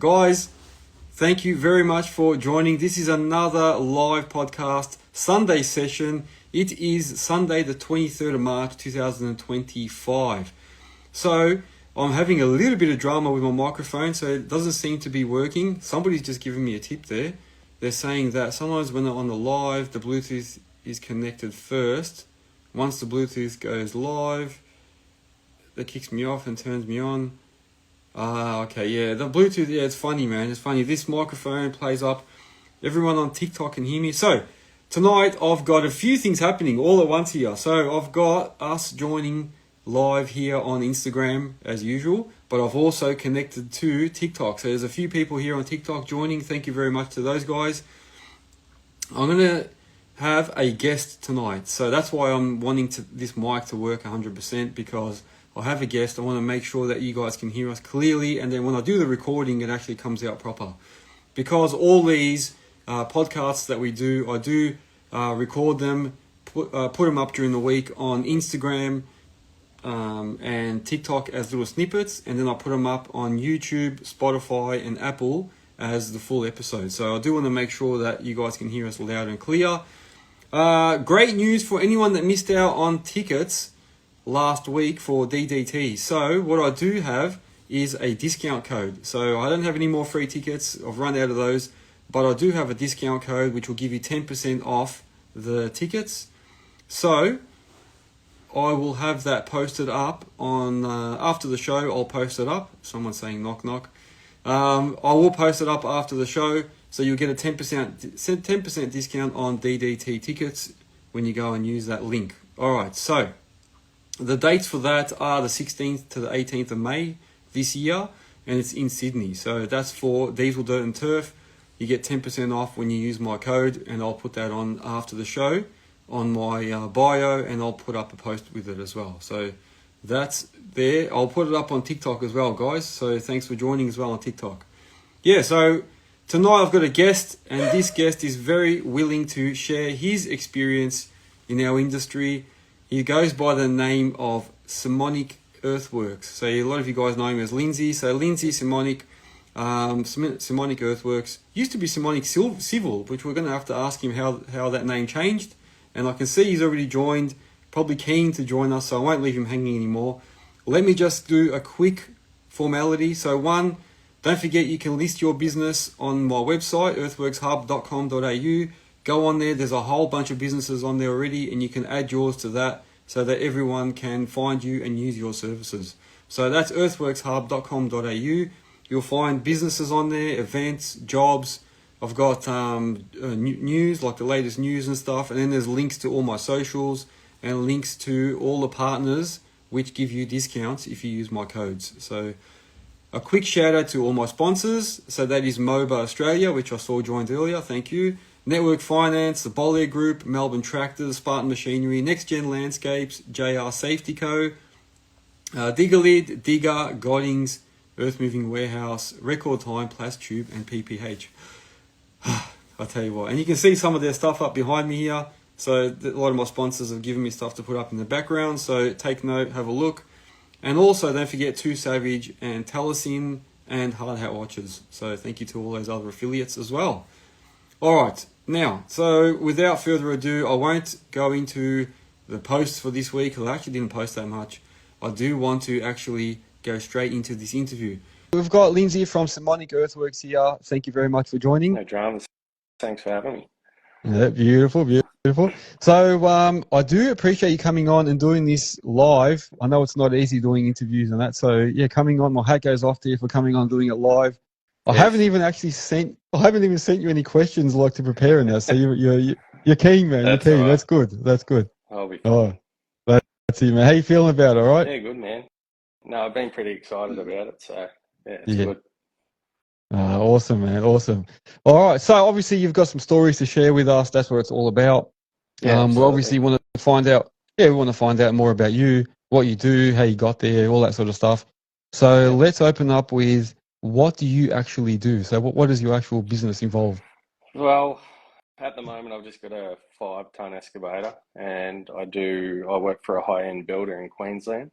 guys, thank you very much for joining. This is another live podcast Sunday session. It is Sunday the 23rd of March 2025. So I'm having a little bit of drama with my microphone, so it doesn't seem to be working. Somebody's just given me a tip there. They're saying that sometimes when they're on the live, the Bluetooth is connected first. Once the Bluetooth goes live, that kicks me off and turns me on. Okay, yeah, the Bluetooth, yeah, it's funny, man. It's funny. This microphone plays up. Everyone on TikTok can hear me. So tonight I've got a few things happening all at once here. So I've got us joining live here on Instagram as usual, but I've also connected to TikTok. So there's a few people here on TikTok joining. Thank you very much to those guys. I'm going to have a guest tonight. So that's why I'm wanting this mic to work 100%, because I have a guest. I want to make sure that you guys can hear us clearly, and then when I do the recording, it actually comes out proper. Because all these podcasts that we do, I do record them, put them up during the week on Instagram and TikTok as little snippets, and then I put them up on YouTube, Spotify, and Apple as the full episode. So I do want to make sure that you guys can hear us loud and clear. Great news for anyone that missed out on tickets last week for DDT. So what I do have is a discount code. So I don't have any more free tickets. I've run out of those, but I do have a discount code which will give you 10% off the tickets. So I will have that posted up on after the show. I'll post it up. Someone's saying knock knock. I will post it up after the show, so you'll get a 10% discount on DDT tickets when you go and use that link. All right, so the dates for that are the 16th to the 18th of May this year, and it's in Sydney. So that's for Diesel, Dirt and Turf. You get 10% off when you use my code, and I'll put that on after the show on my bio, and I'll put up a post with it as well. So that's there. I'll put it up on TikTok as well, guys. So thanks for joining as well on TikTok. Yeah, so tonight I've got a guest, and this guest is very willing to share his experience in our industry. He goes by the name of Simonic Earthworks. So a lot of you guys know him as Lindsay. So Lindsay Simonic, Simonic Earthworks, used to be Simonic Civil, which we're going to have to ask him how that name changed. And I can see he's already joined, probably keen to join us, so I won't leave him hanging anymore. Let me just do a quick formality. So one, don't forget you can list your business on my website, earthworkshub.com.au. Go on there, there's a whole bunch of businesses on there already, and you can add yours to that so that everyone can find you and use your services. So that's earthworkshub.com.au. You'll find businesses on there, events, jobs. I've got news, like the latest news and stuff, and then there's links to all my socials and links to all the partners which give you discounts if you use my codes. So a quick shout out to all my sponsors. So that is Moasure Australia, which I saw joined earlier. Thank you. Network Finance, the Bole Group, Melbourne Tractors, Spartan Machinery, Nexgen Landscapes, JR Safety Co, Digga, Godings, Earth Moving Warehouse, RecordTime, Plastube, and PPH. I tell you what, and you can see some of their stuff up behind me here. So a lot of my sponsors have given me stuff to put up in the background. So take note, have a look. And also don't forget Too Savage and Telesin and Hard Hat Watches. So thank you to all those other affiliates as well. All right, now, so without further ado, I won't go into the posts for this week. I actually didn't post that much. I do want to actually go straight into this interview. We've got Lindsay from Simonic Earthworks here. Thank you very much for joining. No dramas. Thanks for having me. Yeah, beautiful. So I do appreciate you coming on and doing this live. I know it's not easy doing interviews and that. So yeah, coming on, my hat goes off to you for coming on and doing it live. Yes. I haven't even sent you any questions like to prepare in that. So you're keen, man. You're keen. Right. That's good. I'll be fine. Oh, that's it, man. How you feeling about it? All right? Yeah, good, man. No, I've been pretty excited about it. So yeah, it's good. Awesome, man. Awesome. All right. So obviously you've got some stories to share with us. That's what it's all about. Yeah, we obviously want to find out. Yeah, we want to find out more about you, what you do, how you got there, all that sort of stuff. So let's open up with, what do you actually do? So what does your actual business involve? Well, at the moment I've just got a 5-ton excavator, and I work for a high-end builder in Queensland.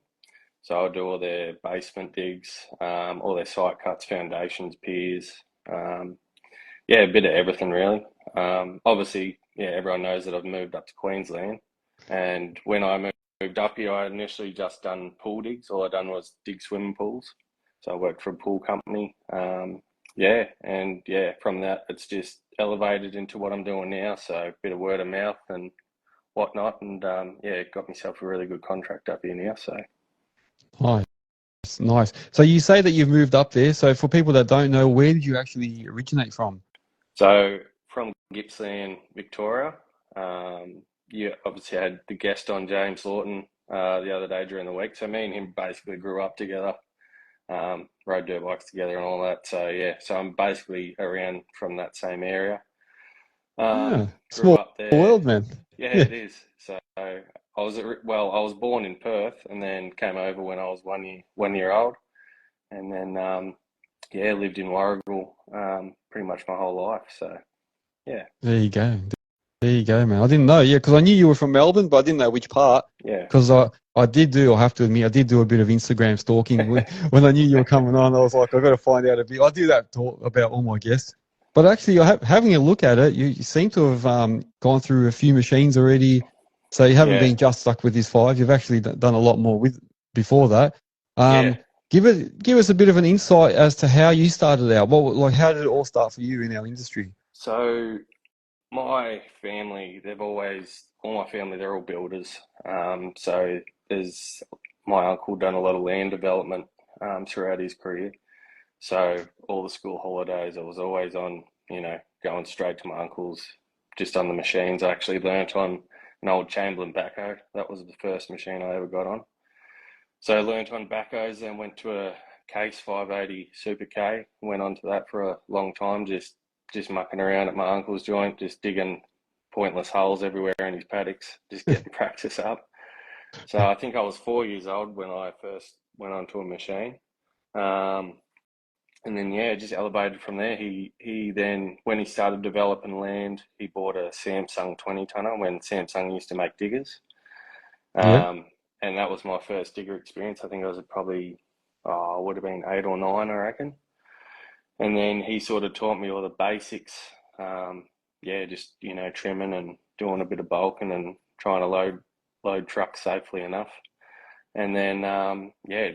So I'll do all their basement digs, all their site cuts, foundations, piers. Yeah, a bit of everything really. Obviously, yeah, everyone knows that I've moved up to Queensland, and when I moved up here, I initially just done pool digs. All I done was dig swimming pools. So I worked for a pool company. Yeah, and yeah, from that it's just elevated into what I'm doing now. So a bit of word of mouth and whatnot, and yeah, got myself a really good contract up here now. So Nice, nice. So you say that you've moved up there. So for people that don't know, where did you actually originate from? So from Gippsland, Victoria, you obviously had the guest on James Lawton the other day during the week. So me and him basically grew up together, rode dirt bikes together and all that. So yeah, so I'm basically around from that same area. Yeah, Grew small up there. world, man. Yeah, Yeah, it is. So I was born in Perth and then came over when I was 1 year old, and then yeah, lived in Warragul pretty much my whole life. So yeah, there you go. There you go, man. I didn't know. Yeah, because I knew you were from Melbourne, but I didn't know which part. yeah. Because I did do, I have to admit, I did do a bit of Instagram stalking when I knew you were coming on. I was like, I've got to find out a bit. I do that about all my guests. But actually, having a look at it, you seem to have gone through a few machines already. So you haven't Yeah, been just stuck with this five. You've actually done a lot more with before that. yeah. Give us a bit of an insight as to how you started out. How did it all start for you in our industry? So my family, all my family, they're all builders. So there's my uncle done a lot of land development throughout his career. So all the school holidays, I was always on, going straight to my uncle's, just on the machines. I actually learnt on an old Chamberlain backhoe. That was the first machine I ever got on. So I learnt on backhoes, then went to a Case 580 Super K. Went on to that for a long time, just mucking around at my uncle's joint, just digging pointless holes everywhere in his paddocks, just getting practice up. So I think I was 4 years old when I first went onto a machine. Um, and then yeah, just elevated from there. He then, when he started developing land, he bought a Samsung 20 tonner when Samsung used to make diggers. Yeah. Um, and that was my first digger experience. I think I was probably, I would have been 8 or 9, I reckon. And then he sort of taught me all the basics. Yeah, just trimming and doing a bit of bulking and trying to load trucks safely enough. And then yeah,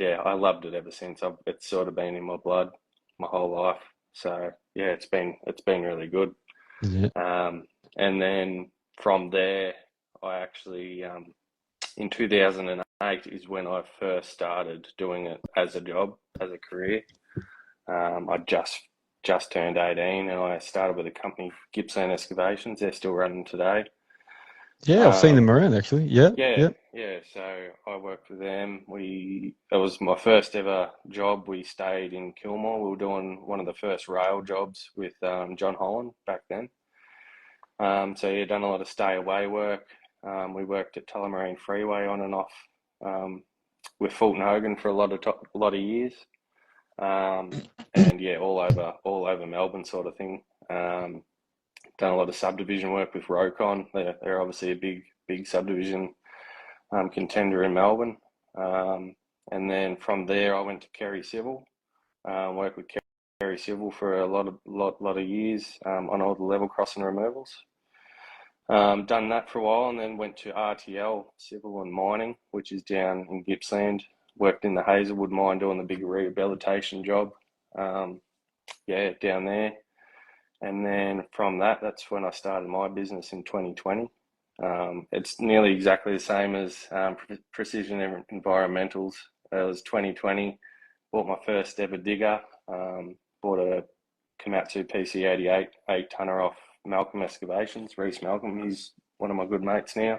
yeah, I loved it ever since. It's sort of been in my blood my whole life. So yeah, it's been really good. Yeah. And then from there, I actually in 2008 is when I first started doing it as a job, as a career. I just turned 18 and I started with a company, Gippsland Excavations. They're still running today. Yeah, I've seen them Um, around actually. Yeah, yeah, yeah, yeah. So I worked with them. It was my first ever job. We stayed in Kilmore. We were doing one of the first rail jobs with John Holland back then. So yeah, done a lot of stay away work. We worked at Tullamarine Freeway on and off with Fulton Hogan for a lot of years. And yeah, all over Melbourne sort of thing. Done a lot of subdivision work with Rocon. They're obviously a big subdivision contender in Melbourne. And then from there, I went to Kerry Civil. Worked with Kerry Civil for a lot of years on all the level crossing removals. Done that for a while, and then went to RTL Civil and Mining, which is down in Gippsland. Worked in the Hazelwood mine doing the big rehabilitation job. Yeah, down there. And then from that's when I started my business in 2020. It's nearly exactly the same as Precision Environmentals. It was 2020. Bought my first ever digger. Bought a Komatsu PC88 8 tonner off Malcolm Excavations. Reese Malcolm, he's one of my good mates now.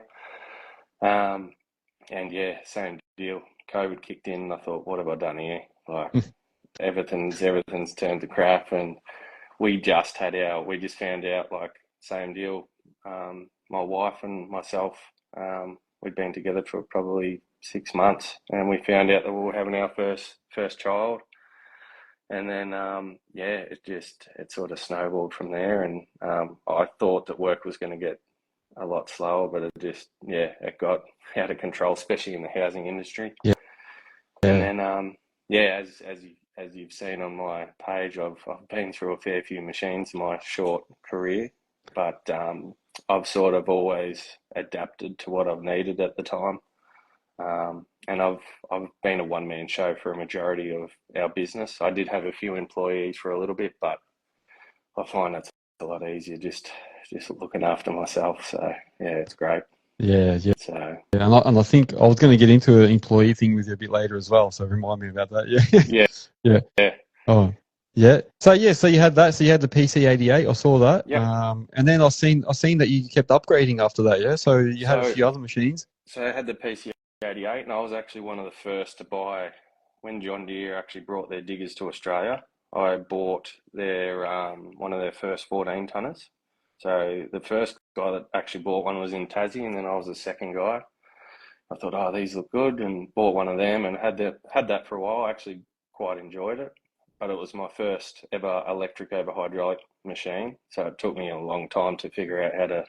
And yeah, same deal. COVID kicked in and I thought, what have I done here? Like everything's turned to crap, and we just found out, like, same deal. My wife and myself, we'd been together for probably 6 months, and we found out that we were having our first child. And then, yeah, it sort of snowballed from there. And I thought that work was going to get a lot slower, but it got out of control, especially in the housing industry. Yeah. And then, as you've seen on my page, I've been through a fair few machines in my short career, but I've sort of always adapted to what I've needed at the time. And I've been a one-man show for a majority of our business. I did have a few employees for a little bit, but I find it's a lot easier just looking after myself. So yeah, it's great. Yeah. So Yeah, and I think I was going to get into an employee thing with you a bit later as well, so remind me about that. Yeah. yeah. Yeah. Oh, yeah. So you had that. So you had the PC88. I saw that. Yep. And then I seen that you kept upgrading after that. Yeah. So you had a few other machines. So I had the PC88, and I was actually one of the first to buy when John Deere actually brought their diggers to Australia. I bought their one of their first 14 tonners. So the first guy that actually bought one was in Tassie, and then I was the second guy. I thought, oh, these look good, and bought one of them, and had that for a while. I actually quite enjoyed it, but it was my first ever electric over hydraulic machine, so it took me a long time to figure out how to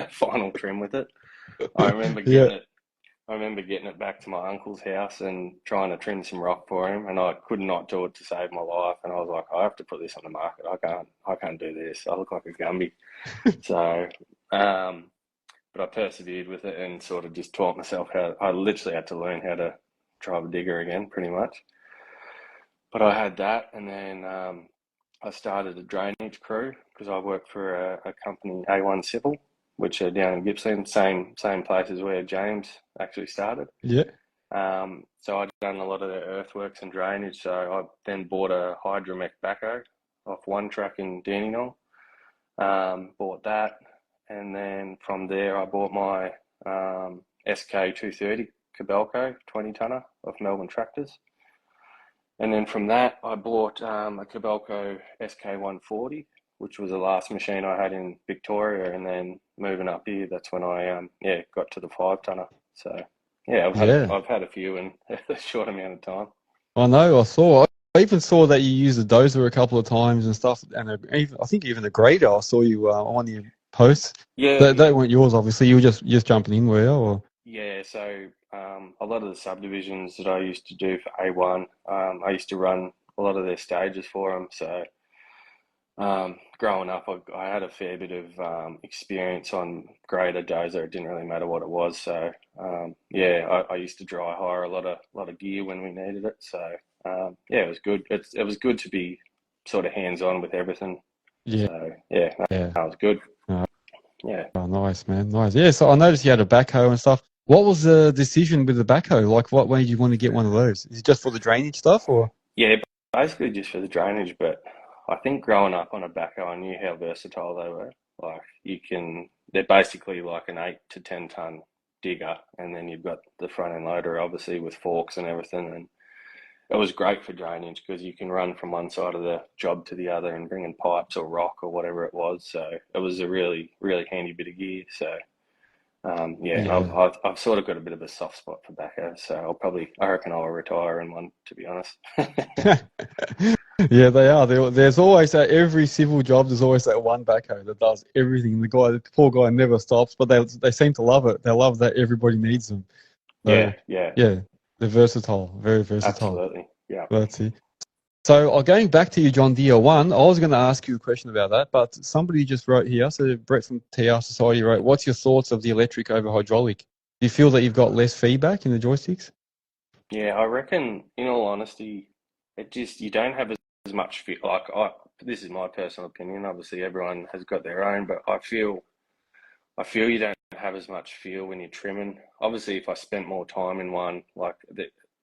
final trim with it. I remember getting it back to my uncle's house and trying to trim some rock for him, and I could not do it to save my life. And I was like, I have to put this on the market. I can't do this. I look like a Gumby. So, but I persevered with it and sort of just taught myself I literally had to learn how to drive a digger again, pretty much. But I had that, and then I started a drainage crew because I worked for a company, A1 Civil, which are down in Gippsland, same place as where James actually started. Yeah. So I'd done a lot of their earthworks and drainage. So I then bought a Hydromech backhoe off One Track in Dandenong. Bought that, and then from there I bought my SK230 Kobelco 20 tonner off Melbourne Tractors. And then from that I bought a Kobelco SK140, which was the last machine I had in Victoria, and then moving up here, that's when I got to the 5 tonner. So yeah, I've had a few in a short amount of time. I know. I even saw that you used a dozer a couple of times and stuff, and I think even a grader. I saw you on your posts. Yeah, they weren't yours, obviously. You were just jumping in, were you? Or? Yeah, so a lot of the subdivisions that I used to do for A1, I used to run a lot of their stages for them. So growing up, I had a fair bit of experience on grader, dozer. It didn't really matter what it was. So I used to dry hire a lot of gear when we needed it. So it was good. It was good to be sort of hands on with everything. Yeah. So that was good. Yeah. Oh, nice, man. Nice. Yeah. So I noticed you had a backhoe and stuff. What was the decision with the backhoe? Like, what made you want to get one of those? Is it just for the drainage stuff, or? Yeah, basically just for the drainage. But I think growing up on a backhoe, I knew how versatile they were. Like they're basically like an 8 to 10 ton digger, and then you've got the front end loader, obviously with forks and everything. And it was great for drainage because you can run from one side of the job to the other and bring in pipes or rock or whatever it was. So it was a really, really handy bit of gear. So I've sort of got a bit of a soft spot for backhoes. So I reckon I'll retire in one, to be honest. Yeah, they are. There's always every civil job. There's always that one backhoe that does everything. The poor guy never stops, but they seem to love it. They love that everybody needs them. So, yeah. They're versatile, very versatile. Absolutely, yeah. That's it. So going back to your John Deere 1, I was going to ask you a question about that, but somebody just wrote here, so Brett from TR Society wrote, what's your thoughts of the electric over hydraulic? Do you feel that you've got less feedback in the joysticks? Yeah, I reckon, in all honesty, you don't have as much feel. This is my personal opinion. Obviously, everyone has got their own, but I feel you don't have as much feel when you're trimming. Obviously, if I spent more time in one,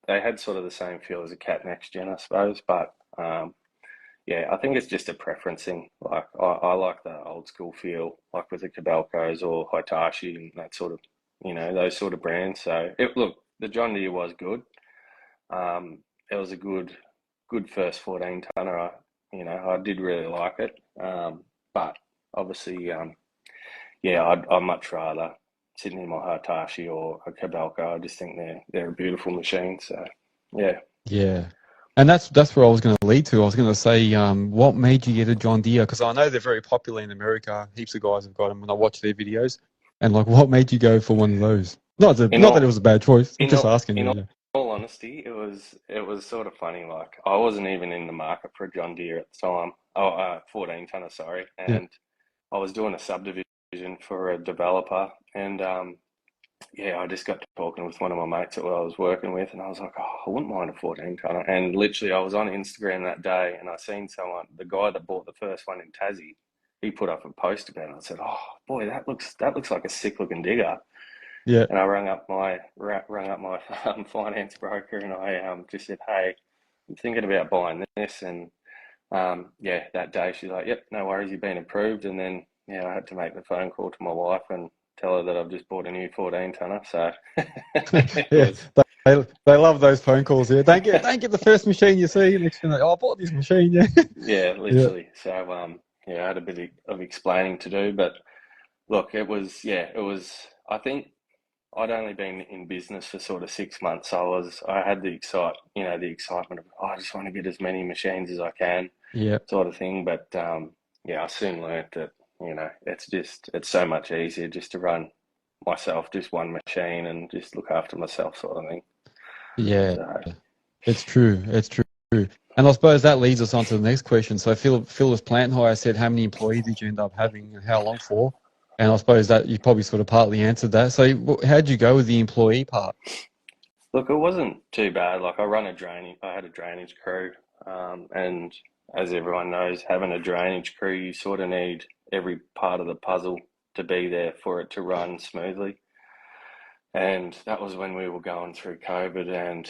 they had sort of the same feel as a Cat Nexgen, I suppose. But I think it's just a preference thing. Like I like the old school feel, like with the Kobelcos or Hitachi and that sort of, those sort of brands. So the John Deere was good. It was a good first 14 tonner. I did really like it. But obviously, I'd much rather sitting in my Hitachi or a Kobelco. I just think they're a beautiful machine. So, yeah. Yeah. And that's where I was going to lead to. I was going to say, what made you get a John Deere? Because I know they're very popular in America. Heaps of guys have got them when I watch their videos. And like, what made you go for one of those? Not that it was a bad choice. I'm just asking you. In all honesty, it was sort of funny. Like I wasn't even in the market for a John Deere at the time. 14 tonner, sorry. And I was doing a subdivision for a developer, and I just got talking with one of my mates that I was working with, and I was like, oh, I wouldn't mind a 14 tonner. And literally, I was on Instagram that day, and I seen someone, the guy that bought the first one in Tassie, he put up a post about it. I said, oh boy, that looks like a sick looking digger. Yeah. And I rang up my finance broker, and I just said, hey, I'm thinking about buying this. And that day she's like, yep, no worries, you've been approved. And then I had to make the phone call to my wife and tell her that I've just bought a new 14 tonner. So they love those phone calls here. Don't get the first machine you see. Next minute, I bought this machine. Yeah, literally. So I had a bit of explaining to do, but look, it was. I think I'd only been in business for sort of 6 months. So I had the excitement of, I just want to get as many machines as I can, sort of thing. But I soon learnt that, it's so much easier just to run myself, just one machine, and just look after myself, sort of thing. Yeah, so. It's true. And I suppose that leads us on to the next question. So Phillips Plant Hire said, how many employees did you end up having and how long for? And I suppose that you probably sort of partly answered that. So how'd you go with the employee part? Look, it wasn't too bad. Like I had a drainage crew. And as everyone knows, having a drainage crew, you sort of need every part of the puzzle to be there for it to run smoothly. And that was when we were going through COVID, and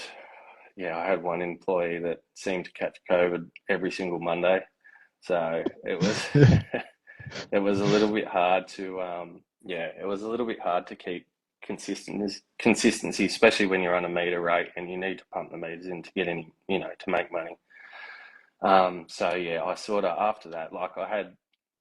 I had one employee that seemed to catch COVID every single Monday. So it was it was a little bit hard to keep consistency, especially when you're on a meter rate and you need to pump the meters in to get any, to make money. I sort of, after that, like I had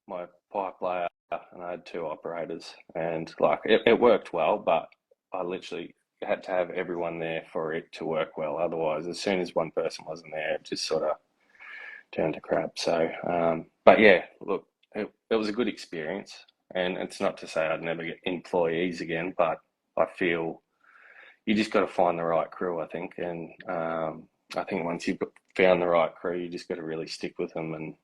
my pipe layer and I had 2 operators, and like it worked well, but I literally had to have everyone there for it to work well. Otherwise, as soon as one person wasn't there, it just sort of turned to crap. So, look, it was a good experience, and it's not to say I'd never get employees again, but I feel you just got to find the right crew, I think. And I think once you've found the right crew, you just got to really stick with them and,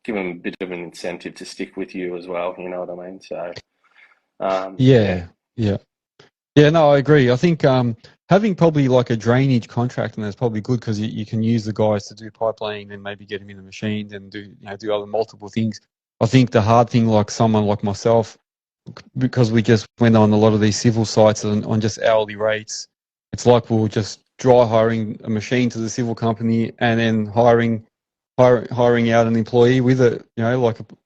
give them a bit of an incentive to stick with you as well. You know what I mean? So, Yeah, no, I agree. I think having probably like a drainage contract, and that's probably good because you can use the guys to do pipe laying and maybe get them in the machines and do other multiple things. I think the hard thing, like someone like myself, because we just went on a lot of these civil sites on just hourly rates, it's like we're just dry hiring a machine to the civil company and then hiring out an employee with it,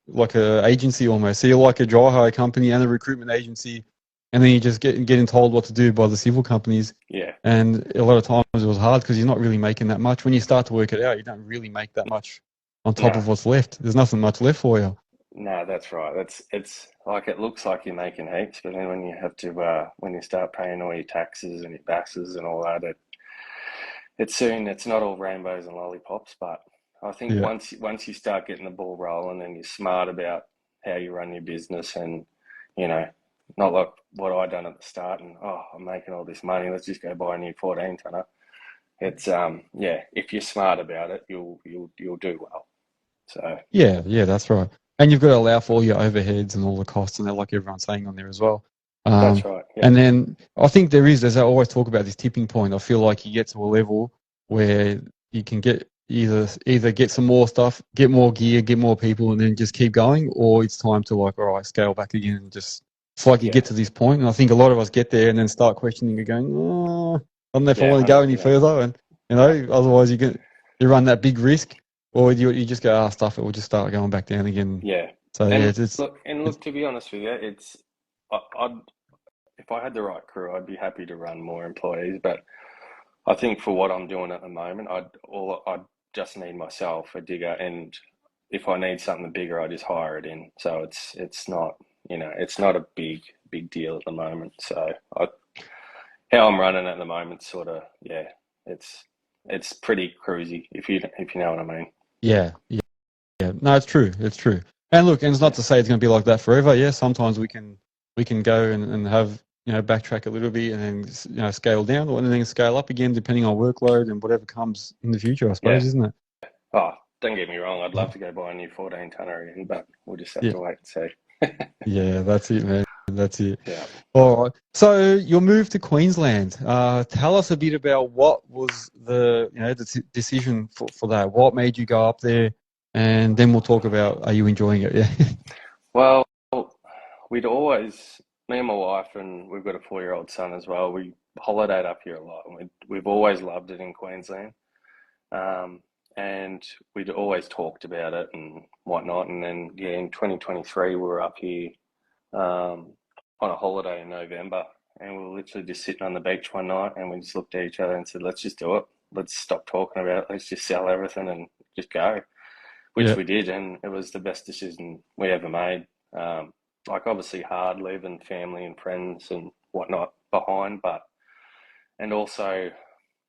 like a agency almost. So you're like a dry hire company and a recruitment agency, and then you just getting told what to do by the civil companies. Yeah. And a lot of times it was hard because you're not really making that much. When you start to work it out, you don't really make that much on top of what's left. There's nothing much left for you. No, that's right. It's like it looks like you're making heaps, but then when you have to when you start paying all your taxes and your BASs and all that, it's not all rainbows and lollipops. But I think once you start getting the ball rolling and you're smart about how you run your business, and not like what I done at the start and I'm making all this money, let's just go buy a new 14 tonner. It's if you're smart about it, you'll do well. So yeah, that's right. And you've got to allow for all your overheads and all the costs and that, like everyone's saying on there as well. That's right. Yeah. And then I think as I always talk about this tipping point, I feel like you get to a level where you can get either get some more stuff, get more gear, get more people, and then just keep going, or it's time to all right, scale back again and just. It's like you get to this point, and I think a lot of us get there and then start questioning and going, I don't know if I want to go any further, and otherwise you run that big risk, or you just go, stuff it, we'll just start going back down again. Yeah. So look, to be honest with you, if I had the right crew, I'd be happy to run more employees, but I think for what I'm doing at the moment, I'd just need myself a digger, and if I need something bigger, I just hire it in. So it's not. It's not a big deal at the moment. So how I'm running at the moment, sort of, it's pretty cruisy, if you know what I mean. Yeah. No, it's true. And look, and it's not to say it's going to be like that forever. Yeah, sometimes we can we can go and have, backtrack a little bit and then, scale down and then scale up again, depending on workload and whatever comes in the future, I Yeah. suppose, isn't it? Oh, don't get me wrong. I'd love to go buy a new 14 tonner again, but we'll just have Yeah. to wait and see. Yeah, that's it, man. That's it. Yeah. All right. So your move to Queensland. Tell us a bit about what was the decision for that. What made you go up there? And then we'll talk about, are you enjoying it? Yeah. Well, me and my wife, and we've got a 4-year-old son as well. We holidayed up here a lot, and we've always loved it in Queensland. Um, and we'd always talked about it and whatnot. And then, yeah, in 2023, we were up here on a holiday in November, and we were literally just sitting on the beach one night, and we just looked at each other and said, "Let's just do it. Let's stop talking about it. Let's just sell everything and just go." Which Yeah. we did, and it was the best decision we ever made. Like obviously hard leaving family and friends and whatnot behind, but and also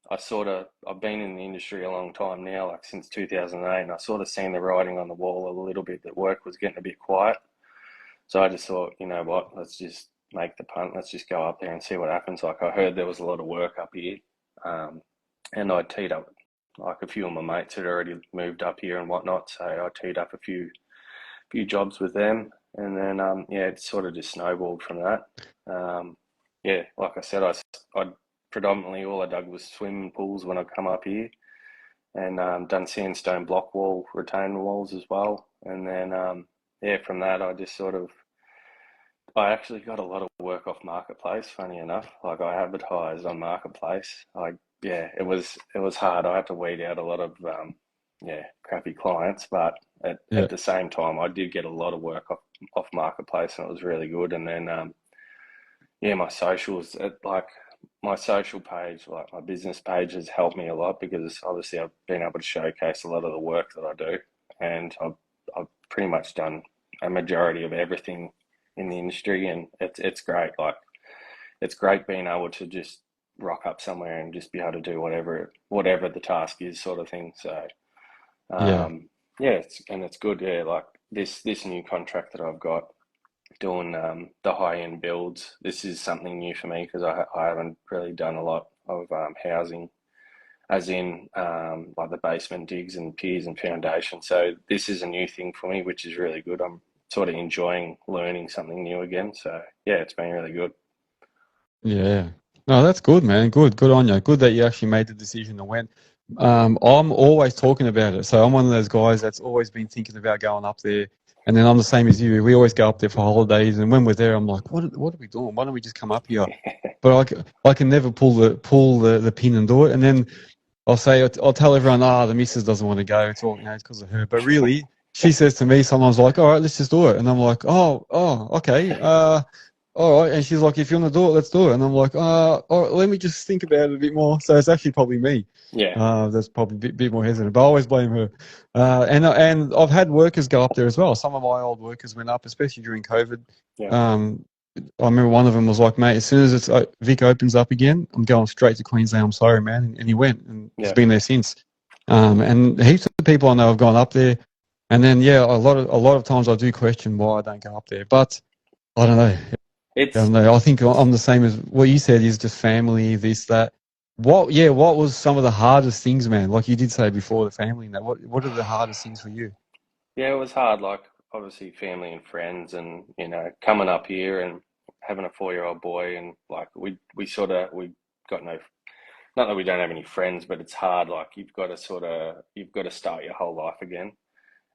I've been in the industry a long time now, like since 2008, and I sort of seen the writing on the wall a little bit that work was getting a bit quiet. So I just thought, you know what, let's just make the punt. Let's just go up there and see what happens. Like I heard there was a lot of work up here, and I teed up like a few of my mates had already moved up here and whatnot. So I teed up a few jobs with them, and then yeah, it sort of just snowballed from that. Yeah, like I said, I predominantly all I dug was swimming pools when I come up here, and done sandstone block wall retaining walls as well. And then yeah, from that I actually got a lot of work off Marketplace. Funny enough, like I advertised on Marketplace. Yeah, it was hard. I had to weed out a lot of yeah, crappy clients, but Yeah. at the same time, I did get a lot of work off Marketplace, and it was really good. And then yeah, my socials, like my social page, like my business page, has helped me a lot because obviously I've been able to showcase a lot of the work that I do, and I've pretty much done a majority of everything in the industry, and it's great. Like it's great being able to just rock up somewhere and just be able to do whatever the task is, sort of thing. So Yeah. yeah, it's good. Yeah, like this new contract that I've got doing the high end builds. This is something new for me because I haven't really done a lot of housing, as in like the basement digs and piers and foundations. So this is a new thing for me, which is really good. I'm sort of enjoying learning something new again. So yeah, it's been really good. Yeah. No, that's good, man. Good on you. Good that you actually made the decision and went. I'm always talking about it. So I'm one of those guys that's always been thinking about going up there. And then I'm the same as you. We always go up there for holidays. And when we're there, I'm like, what are we doing? Why don't we just come up here? But I can never pull the pin and do it. And then I'll tell everyone, the missus doesn't want to go. It's all, it's because of her. But really, she says to me sometimes like, all right, let's just do it. And I'm like, okay. All right. And she's like, if you want to do it, let's do it. And I'm like, all right, let me just think about it a bit more. So it's actually probably me. Yeah, That's probably a bit more hesitant, but I always blame her. And I've had workers go up there as well. Some of my old workers went up, especially during COVID. yeah, I remember one of them was like, mate, as soon as Vic opens up again, I'm going straight to Queensland. I'm sorry, man. And he went, and he's yeah. been there since. And heaps of people I know have gone up there. And then, yeah, a lot of times I do question why I don't go up there. But I don't know. It's I think I'm the same as what you said, is just family, this, that. What was some of the hardest things, man? Like you did say before, the family and that. What are the hardest things for you? yeah, it was hard. Like obviously family and friends, and coming up here and having a 4-year-old boy, and like we got no. Not that we don't have any friends, but it's hard. Like you've got to start your whole life again.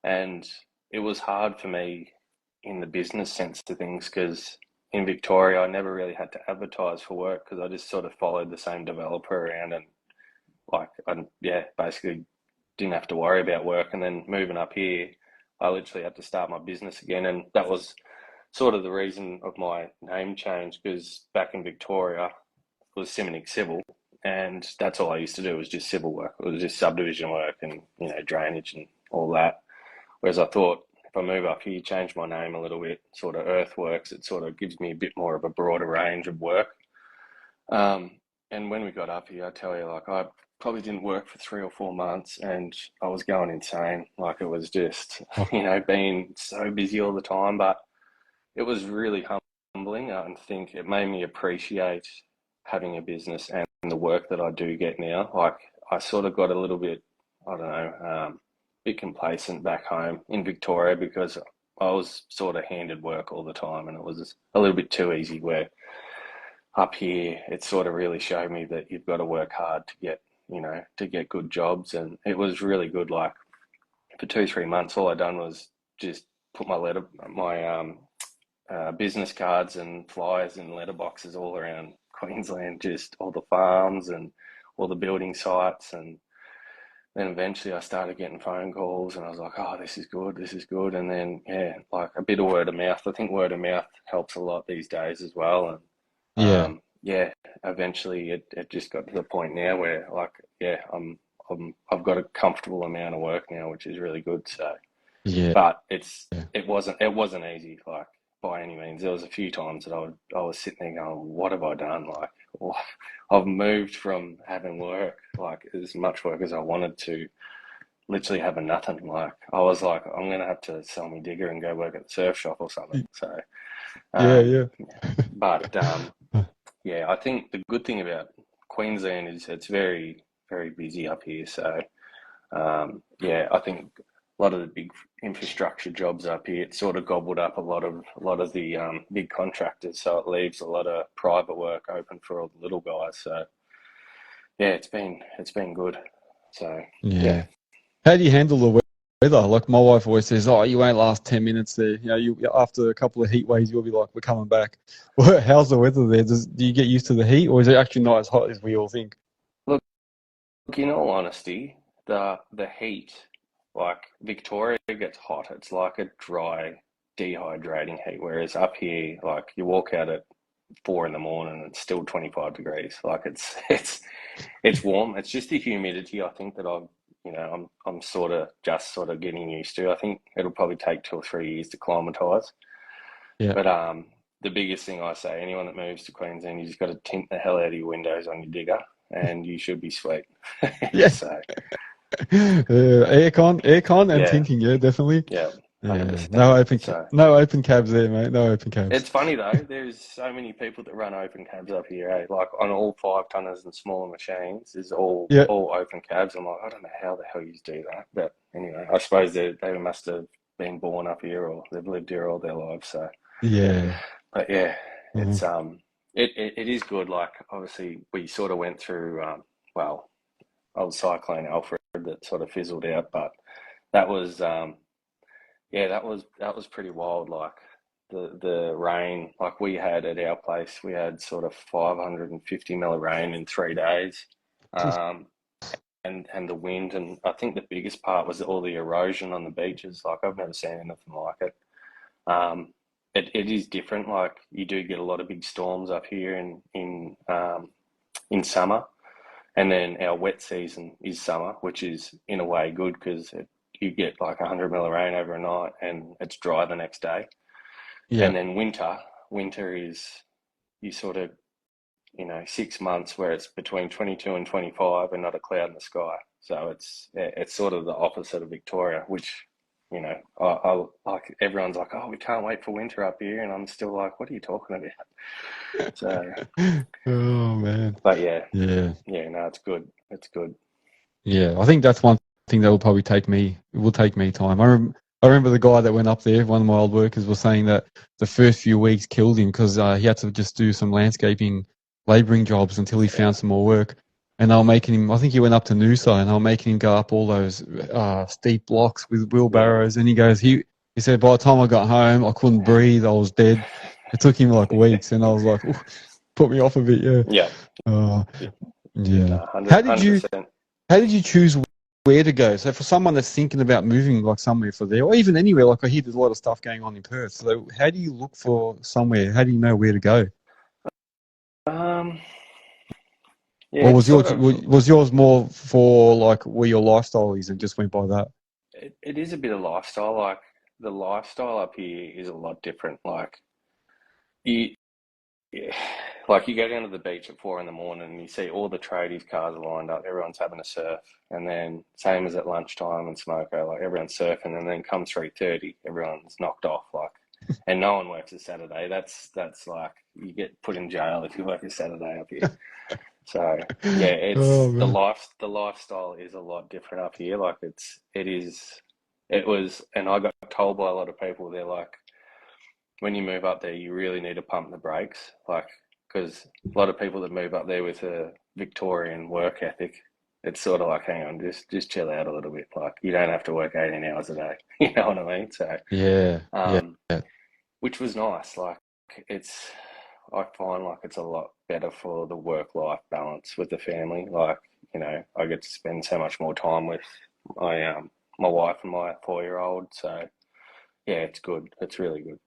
And it was hard for me in the business sense of things because in Victoria, I never really had to advertise for work because I just sort of followed the same developer around, and yeah, basically didn't have to worry about work. And then moving up here, I literally had to start my business again. And that was sort of the reason of my name change because back in Victoria, it was Simonic Civil. And that's all I used to do was just civil work. It was just subdivision work and, drainage and all that. Whereas I thought if I move up here, change my name a little bit, sort of Earthworks, it sort of gives me a bit more of a broader range of work. And when we got up here, I tell you, like I probably didn't work for 3 or 4 months and I was going insane. Like it was just, Oh, being so busy all the time. But it was really humbling. I think it made me appreciate having a business and the work that I do get now. Like I sort of got a little bit, I don't know, bit complacent back home in Victoria because I was sort of handed work all the time and it was a little bit too easy, where up here it sort of really showed me that you've got to work hard to get, to get good jobs. And it was really good. Like for 2-3 months, all I done was just put my business cards and flyers in letterboxes all around Queensland, just all the farms and all the building sites. And then eventually I started getting phone calls and I was like, oh, this is good, this is good. And then, yeah, like a bit of word of mouth. I think word of mouth helps a lot these days as well. And Yeah. yeah, eventually it just got to the point now where like, yeah, I've got a comfortable amount of work now, which is really good. So, Yeah. but it wasn't easy, like by any means. There was a few times that I was sitting there going, what have I done? Like, well, I've moved from having work, like as much work as I wanted to literally having nothing. Like I was like, I'm gonna have to sell me Digga and go work at the surf shop or something. So, Yeah. um, Yeah. but yeah, I think the good thing about Queensland is it's very, very busy up here. So, yeah, I think a lot of the big infrastructure jobs up here, it's sort of gobbled up a lot of the big contractors. So it leaves a lot of private work open for all the little guys. So yeah, it's been good. So Yeah. yeah. How do you handle the weather? Like my wife always says, "Oh, you won't last 10 minutes there. You after a couple of heat waves, you'll be like, we're coming back." How's the weather there? Do you get used to the heat, or is it actually not as hot as we all think? Look, in all honesty, the heat, like Victoria gets hot. It's like a dry, dehydrating heat. Whereas up here, like you walk out at 4 in the morning and it's still 25 degrees. Like it's warm. It's just the humidity. I think that I'm sort of getting used to. I think it'll probably take 2 or 3 years to acclimatise. Yeah. But the biggest thing I say, anyone that moves to Queensland, you just got to tint the hell out of your windows on your Digger, and you should be sweet. Yeah. So Aircon, and yeah, tinting. Yeah, definitely. yeah, Yeah. 100%. So No open cabs there, mate. No open cabs. it's funny though. There's so many people that run open cabs up here. Eh? Like on all 5 tonners and smaller machines, is all Yeah. all open cabs. I'm like, I don't know how the hell you do that. But anyway, I suppose they must have been born up here or they've lived here all their lives. So, Yeah. but yeah, Mhm. it's it is good. Like obviously we sort of went through well, old Cyclone Alfred that sort of fizzled out, but that was yeah, that was pretty wild. Like the rain, like we had at our place, we had sort of 550 mil of rain in 3 days, um, and the wind, and I think the biggest part was all the erosion on the beaches. Like I've never seen anything like it. Um, it is different. Like you do get a lot of big storms up here in summer, and then our wet season is summer, which is in a way good because you get like 100 mil of rain over a night and it's dry the next day. Yeah. And then winter is you sort of, 6 months where it's between 22 and 25 and not a cloud in the sky. So it's sort of the opposite of Victoria, which, I like everyone's like, oh, we can't wait for winter up here. And I'm still like, what are you talking about? So, Oh man. but yeah, Yeah. yeah, no, it's good. It's good. Yeah. I think that's one thing that will probably take me. It will take me time. I remember the guy that went up there. One of my old workers was saying that the first few weeks killed him because he had to just do some landscaping, labouring jobs until he Yeah. found some more work. And they were making him. I think he went up to Noosa, and they were making him go up all those steep blocks with Yeah. wheelbarrows. And he goes, he said, by the time I got home, I couldn't breathe. I was dead. It took him like weeks, and I was like, "Ooh, put me off a bit, yeah. Yeah. Uh, yeah. No, How 100, did you 100%. how did you choose where to go? So for someone that's thinking about moving like somewhere for there, or even anywhere, like I hear there's a lot of stuff going on in Perth. So how do you look for somewhere? How do you know where to go? Um, yeah, Or it's was sort yours of, was yours more for like where your lifestyle is and just went by that? it is a bit of lifestyle. Like the lifestyle up here is a lot different. Like you, yeah, like you go down to the beach at 4 in the morning and you see all the tradies cars are lined up. Everyone's having a surf, and then same as at lunchtime and smoko, like everyone's surfing, and then come 3:30, everyone's knocked off. Like and no one works a Saturday. That's like you get put in jail if you work a Saturday up here. So yeah, Oh it's man. the lifestyle is a lot different up here. Like it was, and I got told by a lot of people, they're like, when you move up there, you really need to pump the brakes, like, because a lot of people that move up there with a Victorian work ethic, it's sort of like, hang on, just chill out a little bit. Like, you don't have to work 18 hours a day. You know what I mean? So, Yeah, yeah, um, which was nice. Like, it's, I find like it's a lot better for the work-life balance with the family. Like, I get to spend so much more time with my wife and my 4-year-old. So, yeah, it's good. It's really good.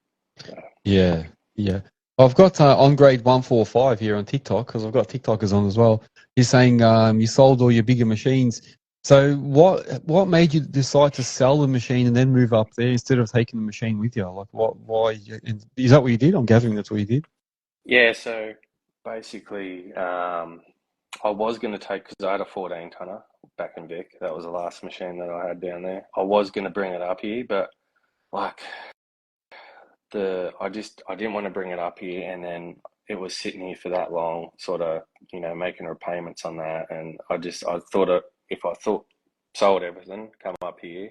So, yeah, yeah. I've got on grade 145 here on TikTok because I've got TikTokers on as well. He's saying you sold all your bigger machines. So what made you decide to sell the machine and then move up there instead of taking the machine with you? Like what? Why? Is that what you did? I'm gathering that's what you did. yeah, so basically, I was going to take, because I had a 14 tonner back in Vic. That was the last machine that I had down there. I was going to bring it up here, but like I didn't want to bring it up here, and then it was sitting here for that long, sort of, making repayments on that. And I thought if I thought sold everything, come up here,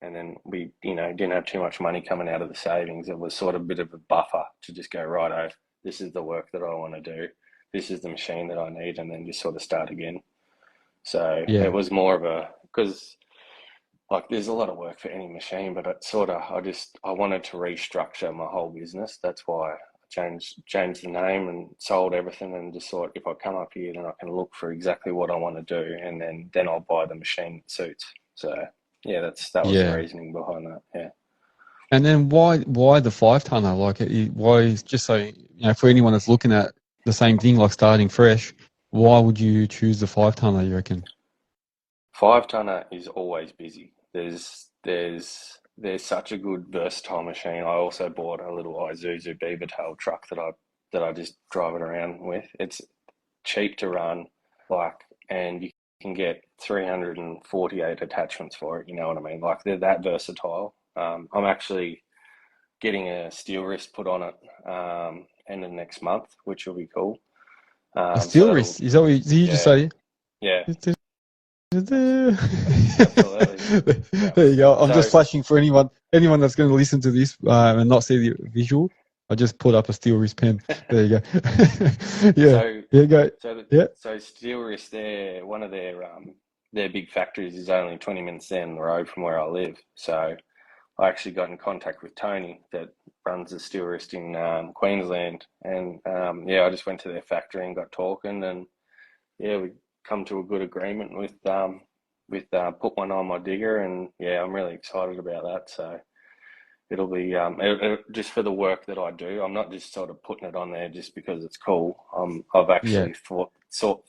and then we, didn't have too much money coming out of the savings, it was sort of a bit of a buffer to just go, righto, this is the work that I want to do. This is the machine that I need, and then just sort of start again. So it Yeah, was more of because like there's a lot of work for any machine, but I wanted to restructure my whole business. That's why I changed the name and sold everything, and just thought, if I come up here, then I can look for exactly what I want to do, and then I'll buy the machine that suits. So yeah, that was the yeah. reasoning behind that. Yeah. And then why the 5 tonner? Like why just so for anyone that's looking at the same thing like starting fresh, why would you choose the 5 tonner? You reckon? 5 tonner is always busy. There's such a good versatile machine. I also bought a little Isuzu beaver tail truck that I just drive it around with. It's cheap to run, like, and you can get 348 attachments for it. You know what I mean? Like, they're that versatile. I'm actually getting a steel wrist put on it end of next month, which will be cool. A So steel that'll, wrist? Is that what did you just yeah, say? yeah, There absolutely, yeah. you go. I'm So just flashing for anyone that's going to listen to this and not see the visual. I just put up a steel wrist pen. There you go. Yeah, so yeah, go. Yeah, so Steel Wrist, one of their big factories is only 20 minutes down the road from where I live. So I actually got in contact with Tony that runs the Steel Wrist in Queensland, and yeah, I just went to their factory and got talking, and yeah, we come to a good agreement with put one on my digger, and yeah, I'm really excited about that. So it'll be just for the work that I do. I'm not just sort of putting it on there just because it's cool. I've yeah, actually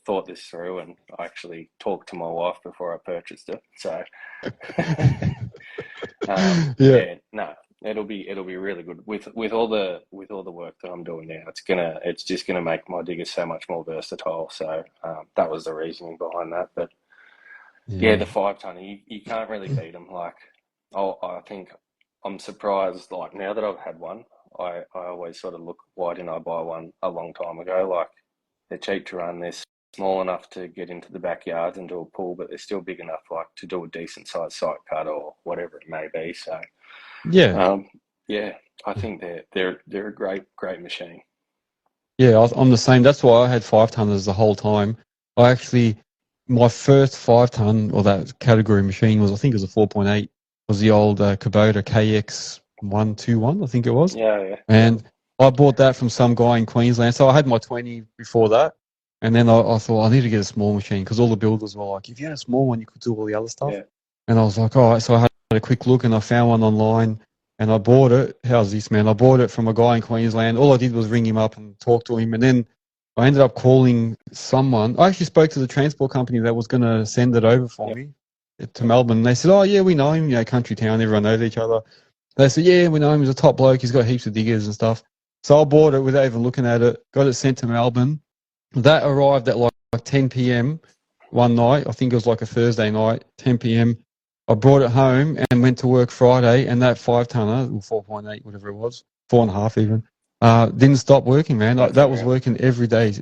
thought this through, and I actually talked to my wife before I purchased it. So yeah, yeah, no, it'll be really good with all the work that I'm doing now. It's just gonna make my digger so much more versatile. So that was the reasoning behind that. But yeah, yeah. the 5 tonner, you can't really beat them. Like, I think I'm surprised. Like, now that I've had one, I always sort of look, why didn't I buy one a long time ago? Like, they're cheap to run. They're small enough to get into the backyards and do a pool, but they're still big enough, like, to do a decent sized site cut or whatever it may be. So, Yeah. um, yeah, I think they're a great machine. Yeah, I'm the same. That's why I had 5 tonners the whole time. I actually, my first 5 ton or that category machine was, I think it was a 4.8, was the old Kubota KX 121, I think it was. Yeah, yeah, yeah, And I bought that from some guy in Queensland. So I had my 20 before that. And then I thought I need to get a small machine because all the builders were like, if you had a small one, you could do all the other stuff. yeah, And I was like, all right. So I had a quick look and I found one online and I bought it. How's this, man? I bought it from a guy in Queensland. All I did was ring him up and talk to him. And then I ended up calling someone. I actually spoke to the transport company that was going to send it over for yeah, me to Melbourne. And they said, oh, yeah, we know him. Country town, everyone knows each other. They said, yeah, we know him. He's a top bloke. He's got heaps of diggers and stuff. So I bought it without even looking at it, got it sent to Melbourne. That arrived at like 10 p.m. one night. I think it was like a Thursday night, 10 p.m. I brought it home and went to work Friday, and that 5 tonner, or 4.8, whatever it was, 4.5 even. Didn't stop working, man. Like, That's that was unreal. working every day.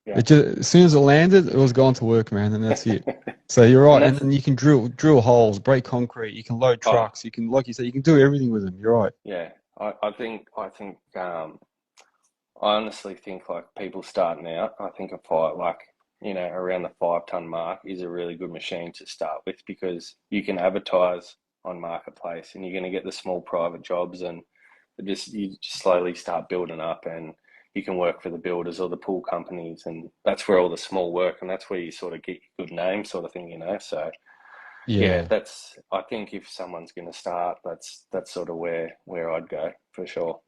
Yeah. It just, as soon as it landed, it was gone to work, man, and that's it. So you're right, and then you can drill holes, break concrete, you can load oh, trucks, you can, like you said, you can do everything with them. You're right. yeah. I think I honestly think like people starting out, I think a five like around the 5 ton mark is a really good machine to start with because you can advertise on marketplace and you're going to get the small private jobs and you just slowly start building up and you can work for the builders or the pool companies and that's where all the small work and that's where you sort of get your good name sort of thing. So yeah, Yeah. I think if someone's going to start, that's sort of where I'd go for sure.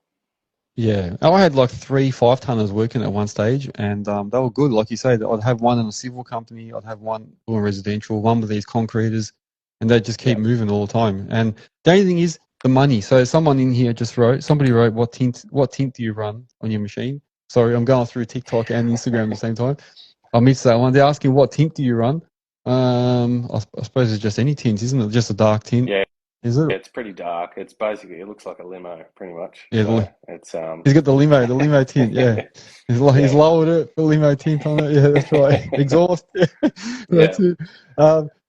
Yeah, I had like 3 5 tonners working at one stage, and they were good. Like you say, I'd have one in a civil company, I'd have one doing residential, one with these concreters, and they'd just keep Yeah. moving all the time. And the only thing is the money. So someone in here somebody wrote, what tint do you run on your machine? Sorry, I'm going through TikTok and Instagram at the same time. I missed that one. They're asking what tint do you run? I suppose it's just any tint, isn't it? Just a dark tint, Yeah, is it? it's pretty dark. It's basically it looks like a limo pretty much. Yeah, So it's he's got the limo tint, yeah. He's yeah, lowered it, put limo tint on it. Yeah, that's right. Exhaust. Yeah, yeah. that's it.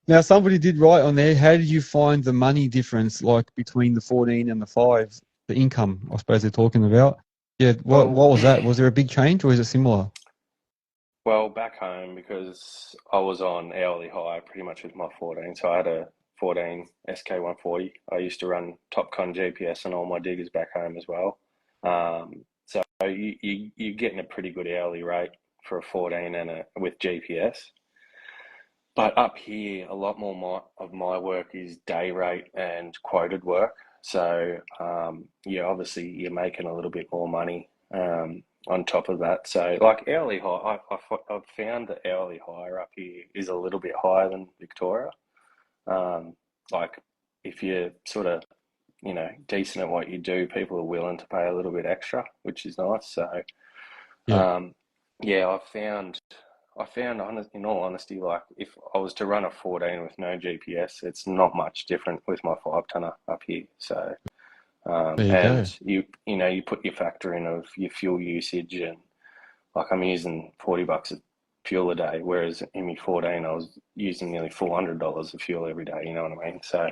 Now, somebody did write on there, how did you find the money difference, like between the 14 and the 5, the income, I suppose they're talking about? Yeah, what Well, was that? Was there a big change or is it similar? well, back home because I was on hourly hire pretty much with my 14, so I had a 14 SK140. I used to run TopCon GPS on all my diggers back home as well. So you're getting a pretty good hourly rate for a 14 and with GPS. But up here, a lot more of my work is day rate and quoted work. So yeah, obviously you're making a little bit more money on top of that. So like hourly hire, I've found that hourly hire up here is a little bit higher than Victoria. Um, like if you're sort of decent at what you do, people are willing to pay a little bit extra, which is nice. So Yeah. um, yeah, I found, in all honesty, like if I was to run a 14 with no GPS, it's not much different with my 5 tonner up here. So, There you go. and you put your factor in of your fuel usage, and like I'm using $40 of fuel a day, whereas in my 14 I was using nearly $400 of fuel every day. You know what I mean? So,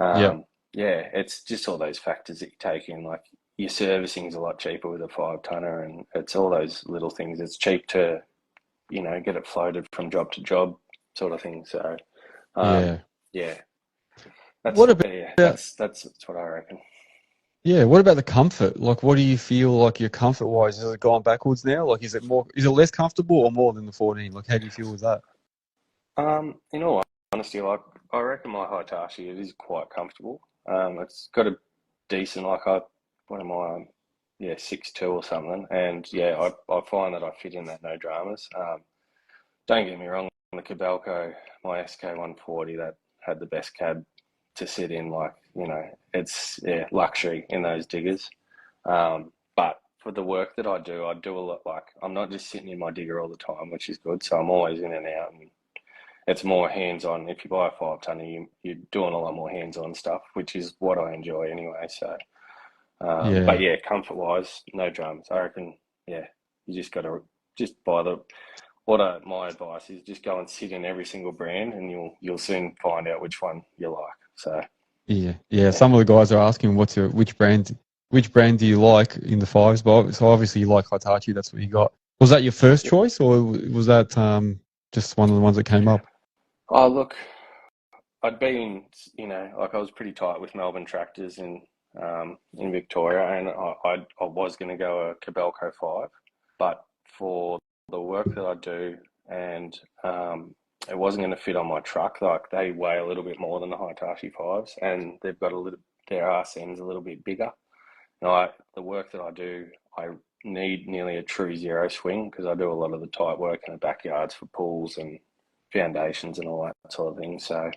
Yep. yeah, it's just all those factors that you take in, like your servicing's a lot cheaper with a 5 tonner, and it's all those little things. It's cheap to get it floated from job to job sort of thing. So, Yeah. yeah, What about that's what I reckon. Yeah, what about the comfort? Like, what do you feel like your comfort wise? Has it gone backwards now? Like, is it less comfortable or more than the 14? Like, how do you feel with that? In all honesty, like I reckon my Hitachi it is quite comfortable. It's got a decent what am I? Yeah, 6'2" or something, and yeah, I find that I fit in that no dramas. Don't get me wrong, the Cabelco, my SK140 that had the best cab to sit in, like, it's luxury in those diggers. But for the work that I do a lot, like I'm not just sitting in my digger all the time, which is good. So I'm always in and out and it's more hands-on. If you buy a 5 tonner, you're doing a lot more hands-on stuff, which is what I enjoy anyway. So, but Yeah, yeah, comfort-wise, no dramas. I reckon, yeah, you just got to just buy my advice is just go and sit in every single brand, and you'll soon find out which one you like. So yeah. yeah, Some of the guys are asking, which brand do you like in the fives? But so obviously you like Hitachi. That's what you got. Was that your first yep. choice, or was that just one of the ones that came up? Oh look, I'd been like I was pretty tight with Melbourne Tractors in Victoria, and I was going to go a Cabelco 5, but for the work that I do, and it wasn't going to fit on my truck. Like they weigh a little bit more than the Hitachi 5s, and they've got their arse end's a little bit bigger. The work that I do, I need nearly a true zero swing because I do a lot of the tight work in the backyards for pools and foundations and all that sort of thing. So,